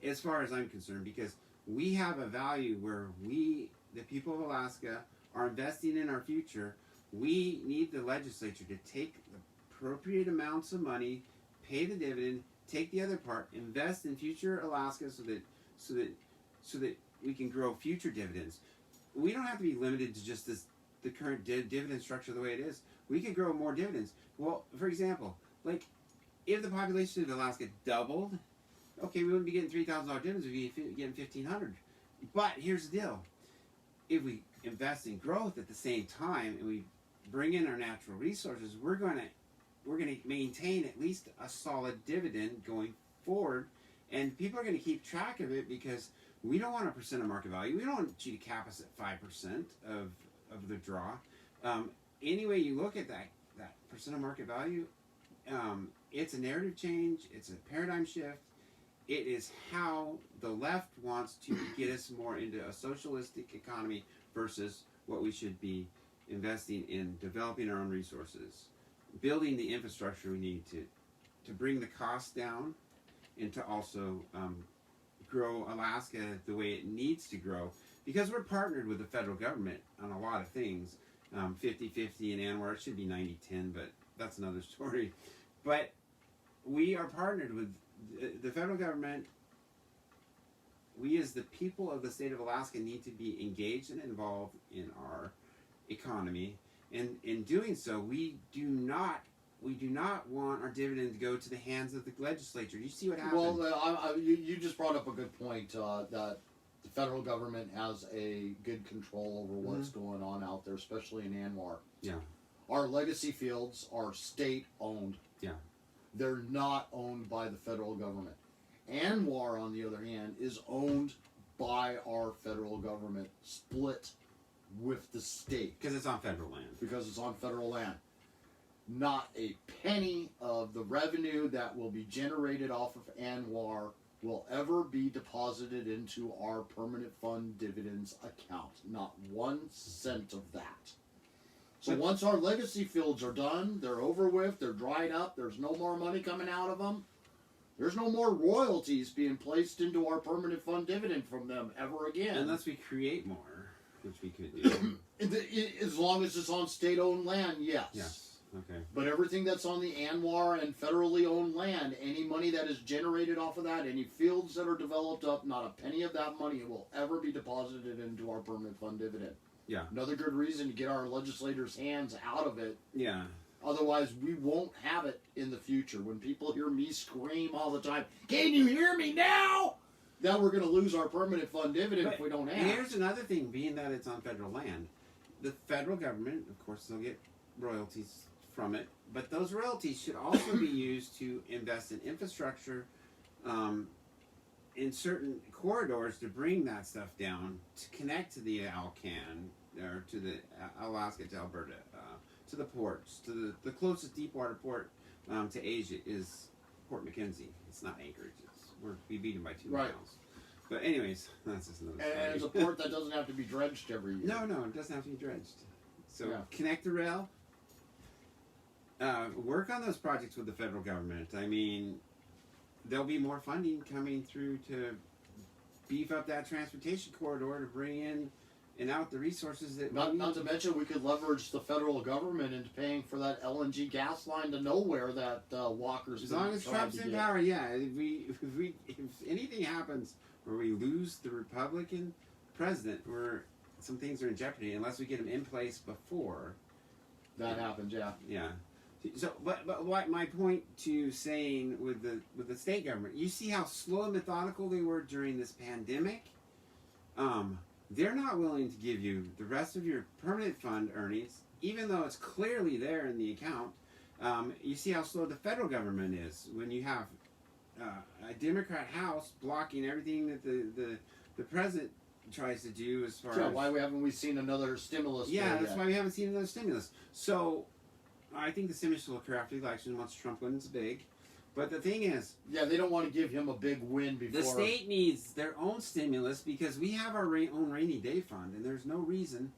as far as I'm concerned, because we have a value where we, the people of Alaska, are investing in our future. We need the legislature to take the appropriate amounts of money, pay the dividend, take the other part, invest in future Alaska so that we can grow future dividends. We don't have to be limited to just the current dividend structure the way it is. We could grow more dividends. Well, for example, like if the population of Alaska doubled, okay, we wouldn't be getting $3,000 dividends. We'd be getting $1,500. But here's the deal: if we invest in growth at the same time and we bring in our natural resources, we're going to maintain at least a solid dividend going forward, and people are going to keep track of it because we don't want a percent of market value. We don't want you to cap us at 5% of the draw. Any way you look at that percent of market value, it's a narrative change. It's a paradigm shift. It is how the left wants to get us more into a socialistic economy versus what we should be investing in developing our own resources, building the infrastructure we need to bring the costs down, and to also grow Alaska the way it needs to grow, because we're partnered with the federal government on a lot of things. 50-50 in ANWR. It should be 90-10, but that's another story. But we are partnered with the federal government. We as the people of the state of Alaska need to be engaged and involved in our economy, and in doing so, we do not want our dividend to go to the hands of the legislature. You see what happened? Well, you just brought up a good point, that the federal government has a good control over what's going on out there, especially in ANWR. Yeah. Our legacy fields are state-owned. Yeah. They're not owned by the federal government. ANWR, on the other hand, is owned by our federal government, split with the state. Because it's on federal land. Because it's on federal land. Not a penny of the revenue that will be generated off of ANWR will ever be deposited into our permanent fund dividends account. Not 1 cent of that. So once our legacy fields are done, they're over with, they're dried up, there's no more money coming out of them, there's no more royalties being placed into our permanent fund dividend from them ever again. Unless we create more, which we could do. As long as it's on state-owned land, yes. Yes. Okay. But everything that's on the ANWR and federally owned land, any money that is generated off of that, any fields that are developed up, not a penny of that money will ever be deposited into our permanent fund dividend. Yeah. Another good reason to get our legislators' hands out of it. Yeah. Otherwise, we won't have it in the future. When people hear me scream all the time, "Can you hear me now?" Then we're going to lose our permanent fund dividend if we don't have it. Here's another thing, being that it's on federal land. The federal government, of course, they'll get royalties from it, but those royalties should also be used to invest in infrastructure, in certain corridors to bring that stuff down, to connect to the Alcan, or to the Alaska to Alberta, to the ports, to the closest deep water port to Asia is Port Mackenzie. It's not Anchorage. We beat them by 2 miles. But anyways, that's just another story. And it's a port that doesn't have to be dredged every year. No, it doesn't have to be dredged. So Yeah. connect the rail. Work on those projects with the federal government. I mean, there'll be more funding coming through to beef up that transportation corridor to bring in and out the resources that Not to mention, we could leverage the federal government into paying for that LNG gas line to nowhere that Walker's. As long as Trump's in power, yeah. If anything happens where we lose the Republican president, where some things are in jeopardy, unless we get him in place before that happens, yeah. Yeah. So, but what my point to saying with the state government, you see how slow and methodical they were during this pandemic. They're not willing to give you the rest of your permanent fund earnings, even though it's clearly there in the account. You see how slow the federal government is when you have a Democrat House blocking everything that the president tries to do as far as... Why haven't we seen another stimulus? Yeah, that's why we haven't seen another stimulus. So, I think the stimulus will occur after the election once Trump wins big. But the thing is... Yeah, they don't want to give him a big win before... The state needs their own stimulus because we have our own rainy day fund, and there's no reason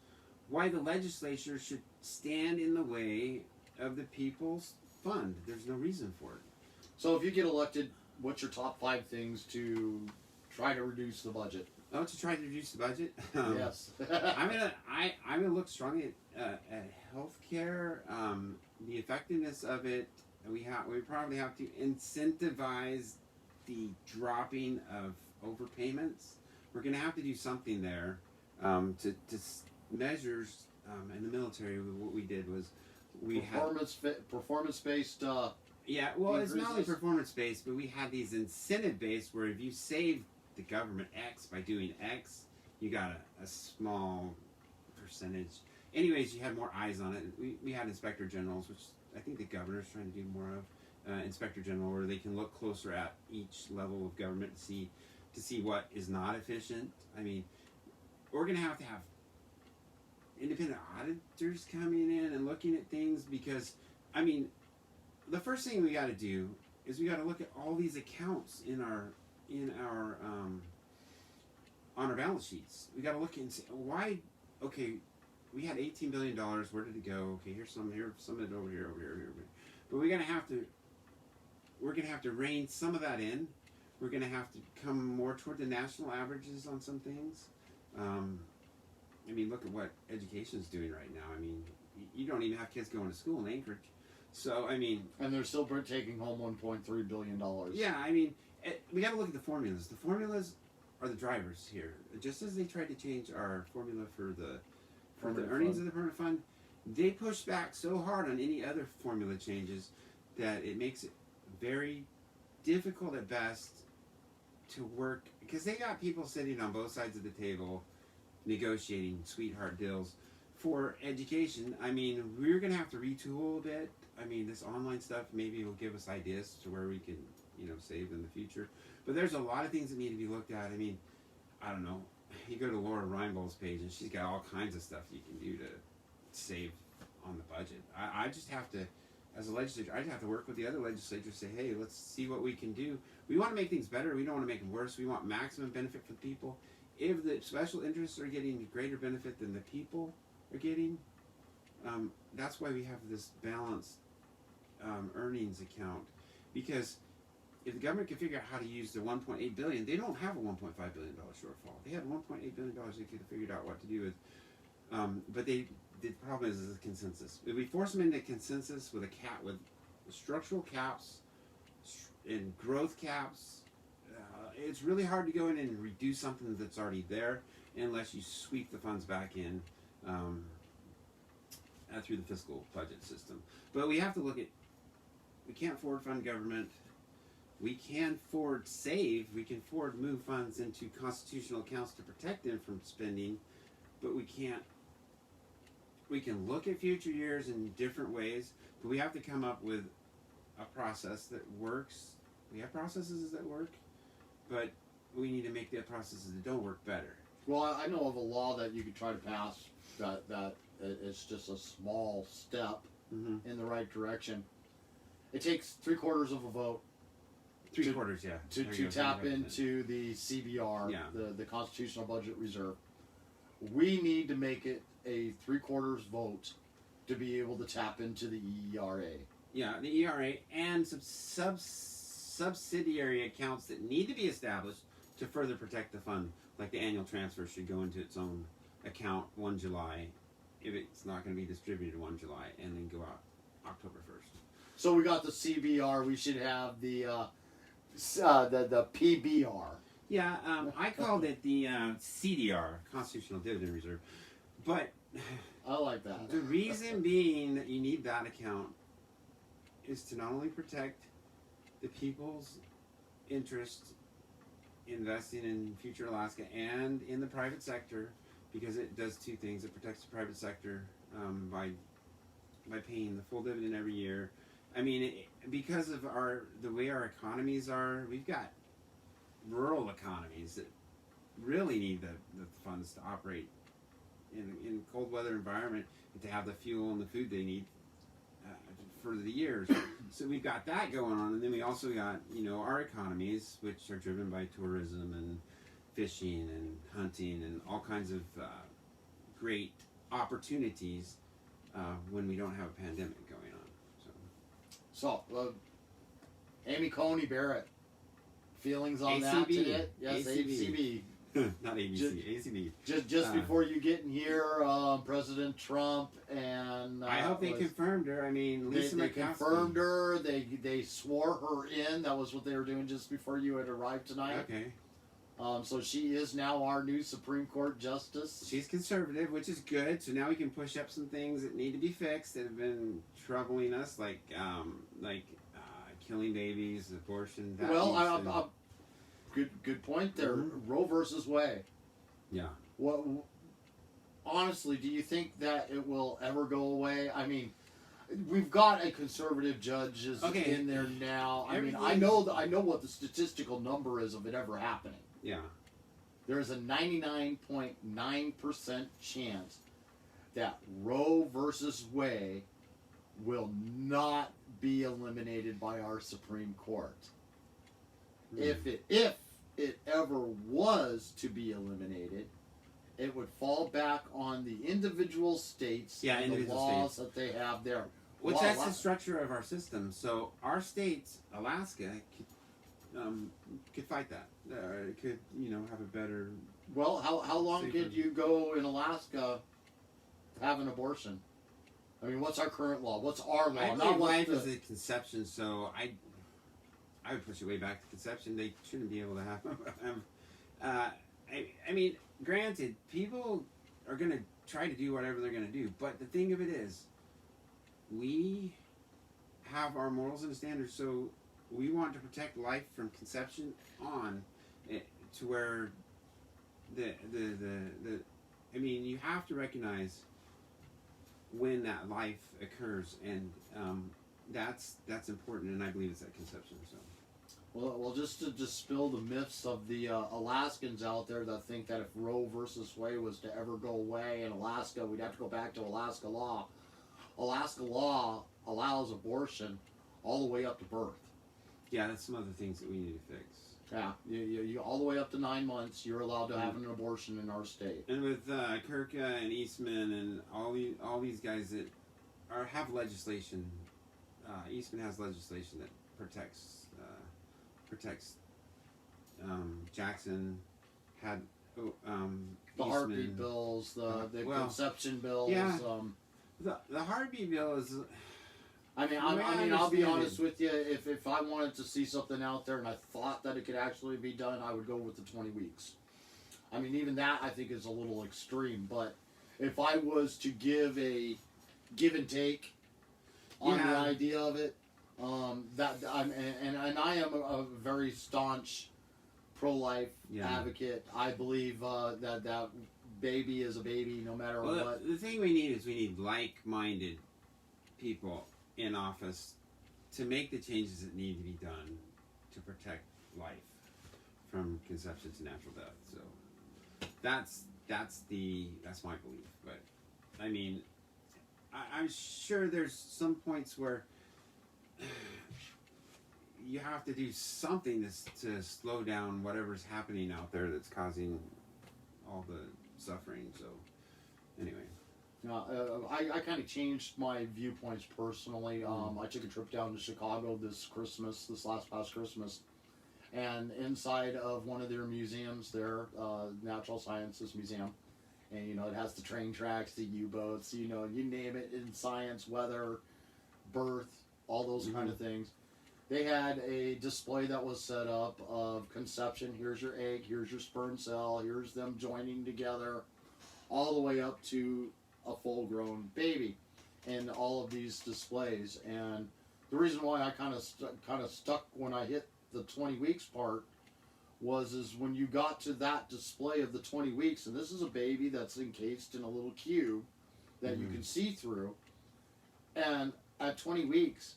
why the legislature should stand in the way of the people's fund. There's no reason for it. So if you get elected, what's your top 5 things to try to reduce the budget? Oh, to try to reduce the budget? Yes. I'm gonna look strongly at healthcare, the effectiveness of it. We probably have to incentivize the dropping of overpayments. We're gonna have to do something there to measures in the military. What we did was we performance-based. Increases. It's not only performance-based, but we had these incentive-based where if you save the government X by doing X, you got a small percentage. Anyways, you had more eyes on it. We had inspector generals, which I think the governor's trying to do more of. Inspector general, where they can look closer at each level of government to see what is not efficient. I mean, we're going to have independent auditors coming in and looking at things because, I mean, the first thing we got to do is we got to look at all these accounts on our balance sheets. We got to look and say why. Okay, we had $18 billion. Where did it go? Okay, here's some of it over here. But we're gonna have to rein some of that in. We're gonna have to come more toward the national averages on some things. I mean, look at what education's doing right now. I mean, you don't even have kids going to school in Anchorage. So, I mean... And they're still taking home $1.3 billion. Yeah, I mean, we got to look at the formulas. The formulas are the drivers here. Just as they tried to change our formula for the earnings of the permanent fund, they pushed back so hard on any other formula changes that it makes it very difficult at best to work, because they got people sitting on both sides of the table negotiating sweetheart deals for education. I mean, we're going to have to retool a bit. I mean, this online stuff maybe will give us ideas to where we can, save in the future. But there's a lot of things that need to be looked at. I mean, I don't know. You go to Laura Reinbold's page, and she's got all kinds of stuff you can do to save on the budget. I just have to, as a legislator, I have to work with the other legislators, say, hey, let's see what we can do. We want to make things better. We don't want to make them worse. We want maximum benefit for the people. If the special interests are getting greater benefit than the people are getting, that's why we have this balanced earnings account. Because if the government can figure out how to use the $1.8 billion, they don't have a $1.5 billion shortfall. They have $1.8 billion they could have figured out what to do with. But the problem is the consensus. If we force them into consensus with with structural caps and growth caps, it's really hard to go in and reduce something that's already there unless you sweep the funds back in through the fiscal budget system. But we have to look at, we can't forward fund government. We can forward save. We can forward move funds into constitutional accounts to protect them from spending, but we can't. We can look at future years in different ways, but we have to come up with a process that works. We have processes that work, but we need to make the processes that don't work better. Well, I know of a law that you could try to pass that it's just a small step in the right direction. It takes 3/4 of a vote. Three-quarters, yeah. To tap into the CBR, Yeah. the Constitutional Budget Reserve. We need to make it a 3/4 vote to be able to tap into the ERA. Yeah, the ERA and some subsidiary accounts that need to be established to further protect the fund. Like the annual transfer should go into its own account 1 July if it's not going to be distributed 1 July and then go out October 1st. So we got the CBR. We should have the PBR. Yeah, I called it the CDR, Constitutional Dividend Reserve. But I like that. the reason being that you need that account is to not only protect the people's interest investing in future Alaska and in the private sector, because it does two things. It protects the private sector by paying the full dividend every year. I mean, because of the way our economies are, we've got rural economies that really need the funds to operate in cold weather environment and to have the fuel and the food they need for the years. So we've got that going on, and then we also got our economies, which are driven by tourism and fishing and hunting and all kinds of great opportunities when we don't have a pandemic going on. So, Amy Coney Barrett, feelings on that ACB. today? Yes, ACB. Not ABC, ACB. Just before you get in here, President Trump and I hope they confirmed her. I mean, Lisa they Murkowski. confirmed her. They swore her in. That was what they were doing just before you had arrived tonight. Okay. So she is now our new Supreme Court Justice. She's conservative, which is good. So now we can push up some things that need to be fixed that have been troubling us, like killing babies, abortion. Well, good point there. Mm-hmm. Roe versus Wade. Yeah. What? Honestly, do you think that it will ever go away? I mean, we've got a conservative judges in there now. I mean, I know what the statistical number is of it ever happening. Yeah. There's a 99.9% chance that Roe versus Wade will not be eliminated by our Supreme Court. If it ever was to be eliminated, it would fall back on the individual states and the laws that they have there. Which that's the structure of our system. So our states, Alaska, could fight that. Could have a better. Well, how long did you go in Alaska to have an abortion? I mean, what's our current law? What's our law? I believe life is a conception, so I would push it way back to conception. They shouldn't be able to have. I mean, granted, people are going to try to do whatever they're going to do, but the thing of it is, we have our morals and standards, so we want to protect life from conception on to where I mean, you have to recognize when that life occurs, and that's important, and I believe it's at conception. So. Well, just to dispel the myths of the Alaskans out there that think that if Roe versus Wade was to ever go away in Alaska, we'd have to go back to Alaska law. Alaska law allows abortion all the way up to birth. Yeah, that's some other things that we need to fix. Yeah, you all the way up to 9 months, you're allowed to have an abortion in our state. And with Kirka and Eastman and all these guys that have legislation, Eastman has legislation that protects Jackson had the Eastman, heartbeat bills, the conception bills. Yeah, the heartbeat bill is. I mean, I'll be honest with you. If I wanted to see something out there and I thought that it could actually be done, I would go with the 20 weeks. I mean, even that I think is a little extreme. But if I was to give a give and take on the idea of it, I am a very staunch pro-life advocate. I believe that baby is a baby, no matter what. The thing we need like-minded people in office to make the changes that need to be done to protect life from conception to natural death. So that's my belief. But I mean, I'm sure there's some points where you have to do something to slow down whatever's happening out there that's causing all the suffering. So anyway. I kind of changed my viewpoints personally. I took a trip down to Chicago this past Christmas, and inside of one of their museums, their Natural Sciences Museum, and it has the train tracks, the U-boats, you name it, in science, weather, birth, all those kind of things. They had a display that was set up of conception. Here's your egg, here's your sperm cell, here's them joining together, all the way up to a full-grown baby, in all of these displays. And the reason why I kind of stuck when I hit the 20 weeks part is when you got to that display of the 20 weeks, and this is a baby that's encased in a little cube that you can see through, and at 20 weeks,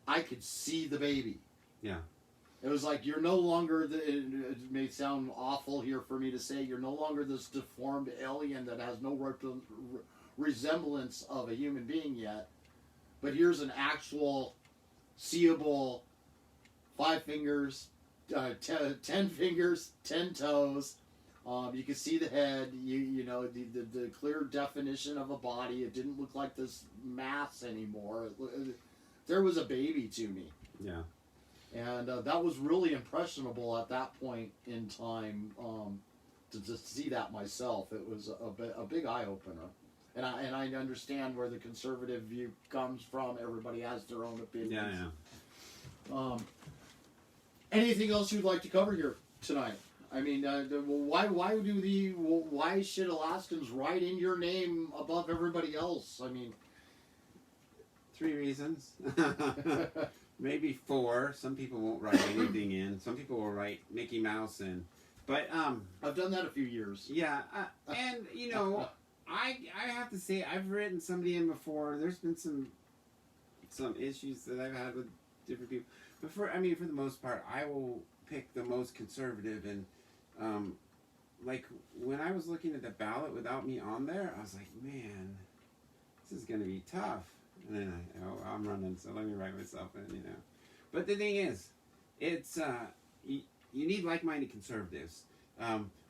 I could see the baby. Yeah. It was like you're no longer, it may sound awful here for me to say, you're no longer this deformed alien that has no resemblance of a human being yet, but here's an actual seeable 5 fingers, 10 fingers, 10 toes. You can see the head, the clear definition of a body. It didn't look like this mass anymore. There was a baby to me. Yeah. And that was really impressionable at that point in time to just see that myself. It was a big eye-opener. And I understand where the conservative view comes from. Everybody has their own opinions. Yeah. Anything else you'd like to cover here tonight? I mean, why should Alaskans write in your name above everybody else? I mean... 3 reasons. maybe 4. Some people won't write anything in. Some people will write Mickey Mouse in. But I've done that a few years. yeah, and you know, I have to say I've written somebody in before. There's been some issues that I've had with different people. But for the most part, I will pick the most conservative. And like when I was looking at the ballot without me on there, I was like, man, this is going to be tough. And then I'm running, so let me write myself in, you know. But the thing is, it's you need like-minded conservatives.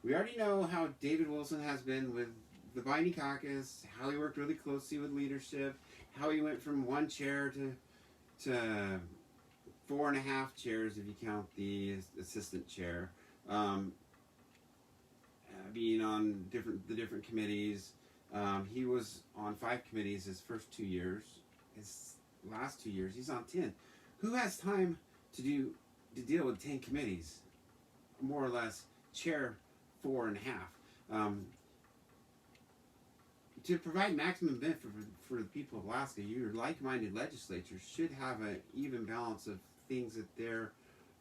We already know how David Wilson has been with the Binding Caucus, how he worked really closely with leadership, how he went from 1 chair to 4.5 chairs if you count the assistant chair, being on the different committees. He was on 5 committees his first 2 years. His last 2 years, he's on 10. Who has time to deal with 10 committees? More or less, chair 4.5. To provide maximum benefit for the people of Alaska, your like-minded legislatures should have an even balance of things that they're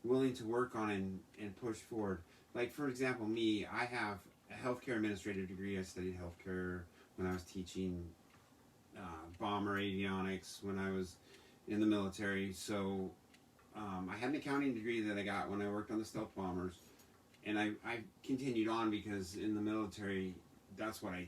willing to work on and push forward. Like, for example, me, I have a healthcare administrative degree. I studied healthcare when I was teaching bomber avionics when I was in the military. So I had an accounting degree that I got when I worked on the stealth bombers. And I continued on because in the military, that's what I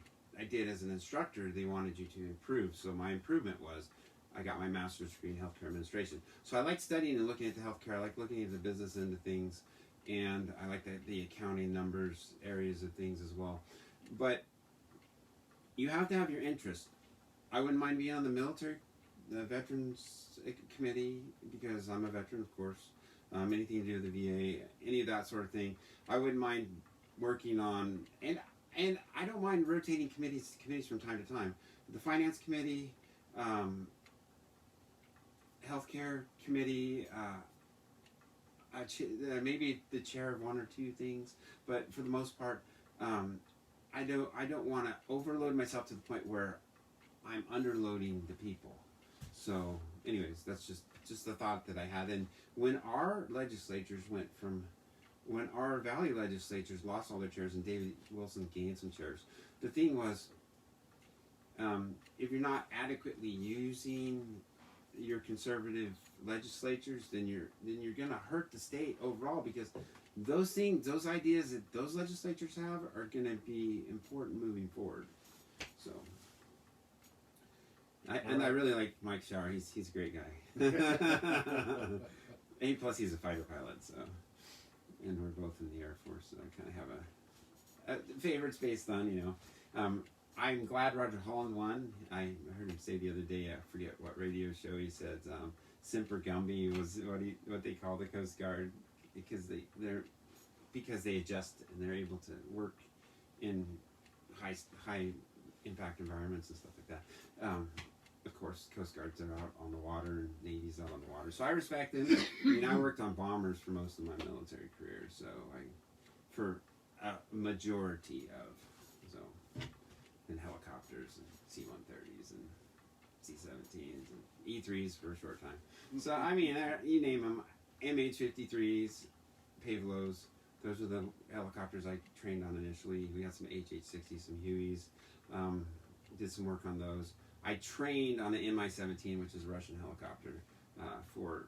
did as an instructor. They wanted you to improve. So my improvement was I got my master's degree in healthcare administration. So I like studying and looking at the healthcare. I like looking at the business end of things. And I like the accounting numbers areas of things as well. But you have to have your interest. I wouldn't mind being on the Veterans Committee, because I'm a veteran, of course. Anything to do with the VA, any of that sort of thing. I wouldn't mind working on, and I don't mind rotating committees from time to time. The Finance Committee, Healthcare Committee, maybe the chair of 1 or 2 things, but for the most part, I don't want to overload myself to the point where I'm underloading the people. So, anyways, that's just the thought that I had. And when our legislatures when our Valley legislatures lost all their chairs and David Wilson gained some chairs, the thing was, if you're not adequately using your conservative legislatures, then you're going to hurt the state overall, because those ideas that those legislatures have are going to be important moving forward. So, I really like Mike Shower. He's a great guy. And plus he's a fighter pilot, so, and we're both in the Air Force, so I kind of have a favorites based on, you know. I'm glad Roger Holland won. I heard him say the other day, I forget what radio show he said, Semper Gumby was what they call the Coast Guard, because they adjust and they're able to work in high impact environments and stuff like that. Of course, Coast Guards are out on the water and Navy's out on the water, so I respect them. I worked on bombers for most of my military career, so for a majority of, and helicopters and C-130s and C-17s and E-3s for a short time. So, I mean, you name them, MH-53s, Pavlos, those are the helicopters I trained on initially. We got some HH-60s, some Hueys, did some work on those. I trained on the Mi-17, which is a Russian helicopter, for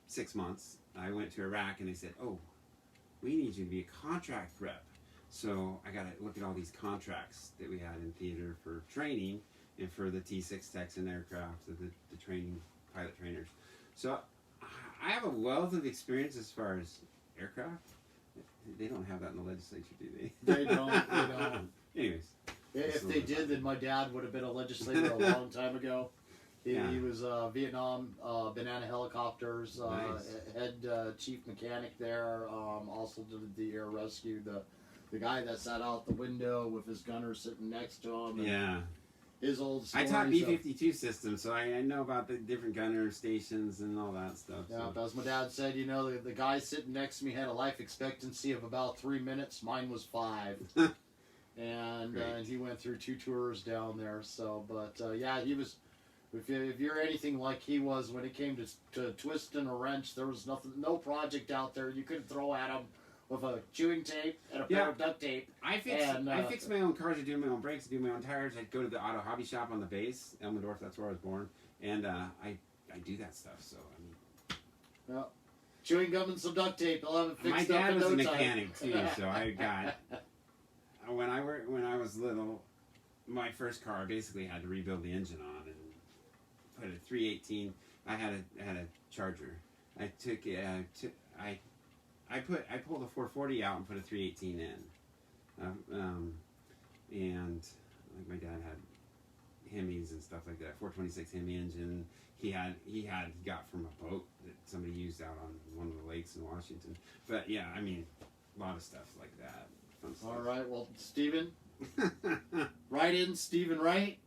6 months. I went to Iraq and they said, oh, we need you to be a contract rep. So I got to look at all these contracts that we had in theater for training and for the T-6 techs and aircraft, the training, pilot trainers. So I have a wealth of experience as far as aircraft. They don't have that in the legislature, do they? They don't. Anyways. If they did, then my dad would have been a legislator a long time ago. He was Vietnam Banana Helicopters, Nice. head chief mechanic there, also did the air rescue, the guy that sat out the window with his gunner sitting next to him. Yeah. His old I stories taught B-52 systems, so I know about the different gunner stations and all that stuff. Yeah, So. as my dad said, the guy sitting next to me had a life expectancy of about 3 minutes. Mine was 5. And he went through 2 tours down there. So, but yeah, he was If you're anything like he was when it came to twisting a wrench, there was no project out there you couldn't throw at him with a chewing tape and a pair of duct tape. I fix my own cars. I do my own brakes. I do my own tires. I go to the auto hobby shop on the base, Elmendorf. That's where I was born, and I do that stuff. So I mean, well, chewing gum and some duct tape. I'll have it fixed my up dad in was no a time. mechanic too, so I got when I was little, my first car I basically had to rebuild the engine on and put a 318. I had a Charger. I took I pulled a 440 out and put a 318 in, and like my dad had Hemis and stuff like that. 426 Hemi engine. He got from a boat that somebody used out on one of the lakes in Washington. But yeah, I mean, a lot of stuff like that. Fun stuff. All right, well, Stephen, write in Stephen Wright,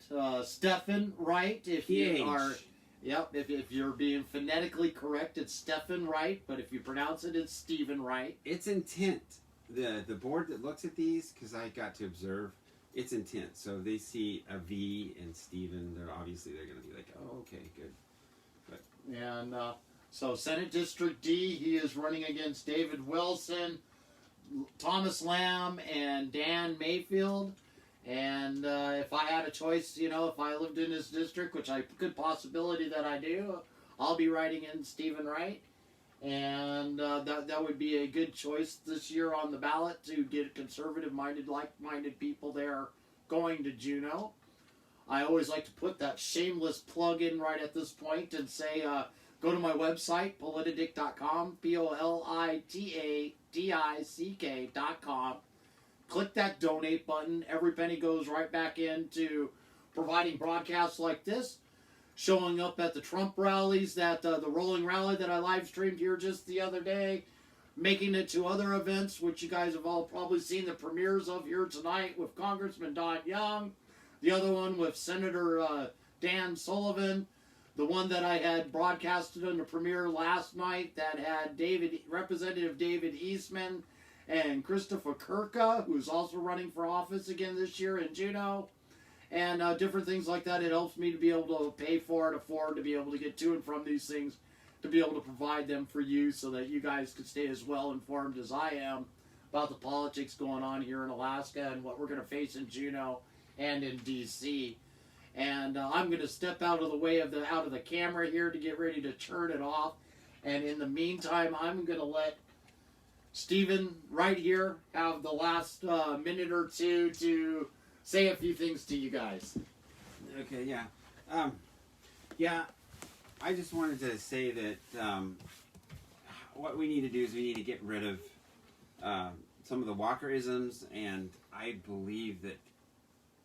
Stephen Wright. If you are. Yep, if you're being phonetically correct, it's Stephen Wright, but if you pronounce it, it's Stephen Wright. It's intent. The board that looks at these, because I got to observe, it's intent. So they see a V and Stephen, they're going to be like, oh, okay, good. But and so Senate District D, he is running against David Wilson, Thomas Lamb, and Dan Mayfield. And if I had a choice, if I lived in his district, which I good possibility that I do, I'll be writing in Stephen Wright. And that would be a good choice this year on the ballot to get conservative-minded, like-minded people there going to Juneau. I always like to put that shameless plug in right at this point and say, go to my website, Politadick.com, Politadick.com. Click that donate button. Every penny goes right back into providing broadcasts like this, showing up at the Trump rallies, the rolling rally that I live streamed here just the other day, making it to other events, which you guys have all probably seen the premieres of here tonight with Congressman Don Young, the other one with Senator Dan Sullivan, the one that I had broadcasted on the premiere last night that had Representative David Eastman and Christopher Kirka, who's also running for office again this year in Juneau, and different things like that. It helps me to be able to pay for it, afford to be able to get to and from these things, to be able to provide them for you so that you guys can stay as well informed as I am about the politics going on here in Alaska and what we're going to face in Juneau and in D.C. And I'm going to step out of the way of the camera here to get ready to turn it off. And in the meantime, I'm going to let Stephen right here have the last minute or two to say a few things to you guys. Okay, yeah. I just wanted to say that what we need to do is we need to get rid of some of the Walker-isms, and I believe that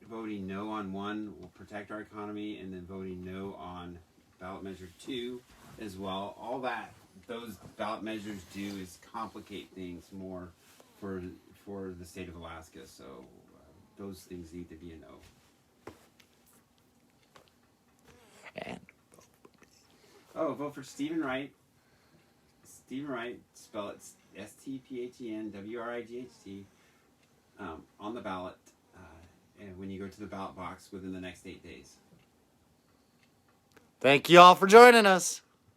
voting no on one will protect our economy, and then voting no on ballot measure 2 as well. All that those ballot measures do is complicate things more for the state of Alaska. So those things need to be a no. And vote for Stephen Wright. Stephen Wright, spell it STPHENWRIGHT, on the ballot, and when you go to the ballot box within the next 8 days. thank you all for joining us.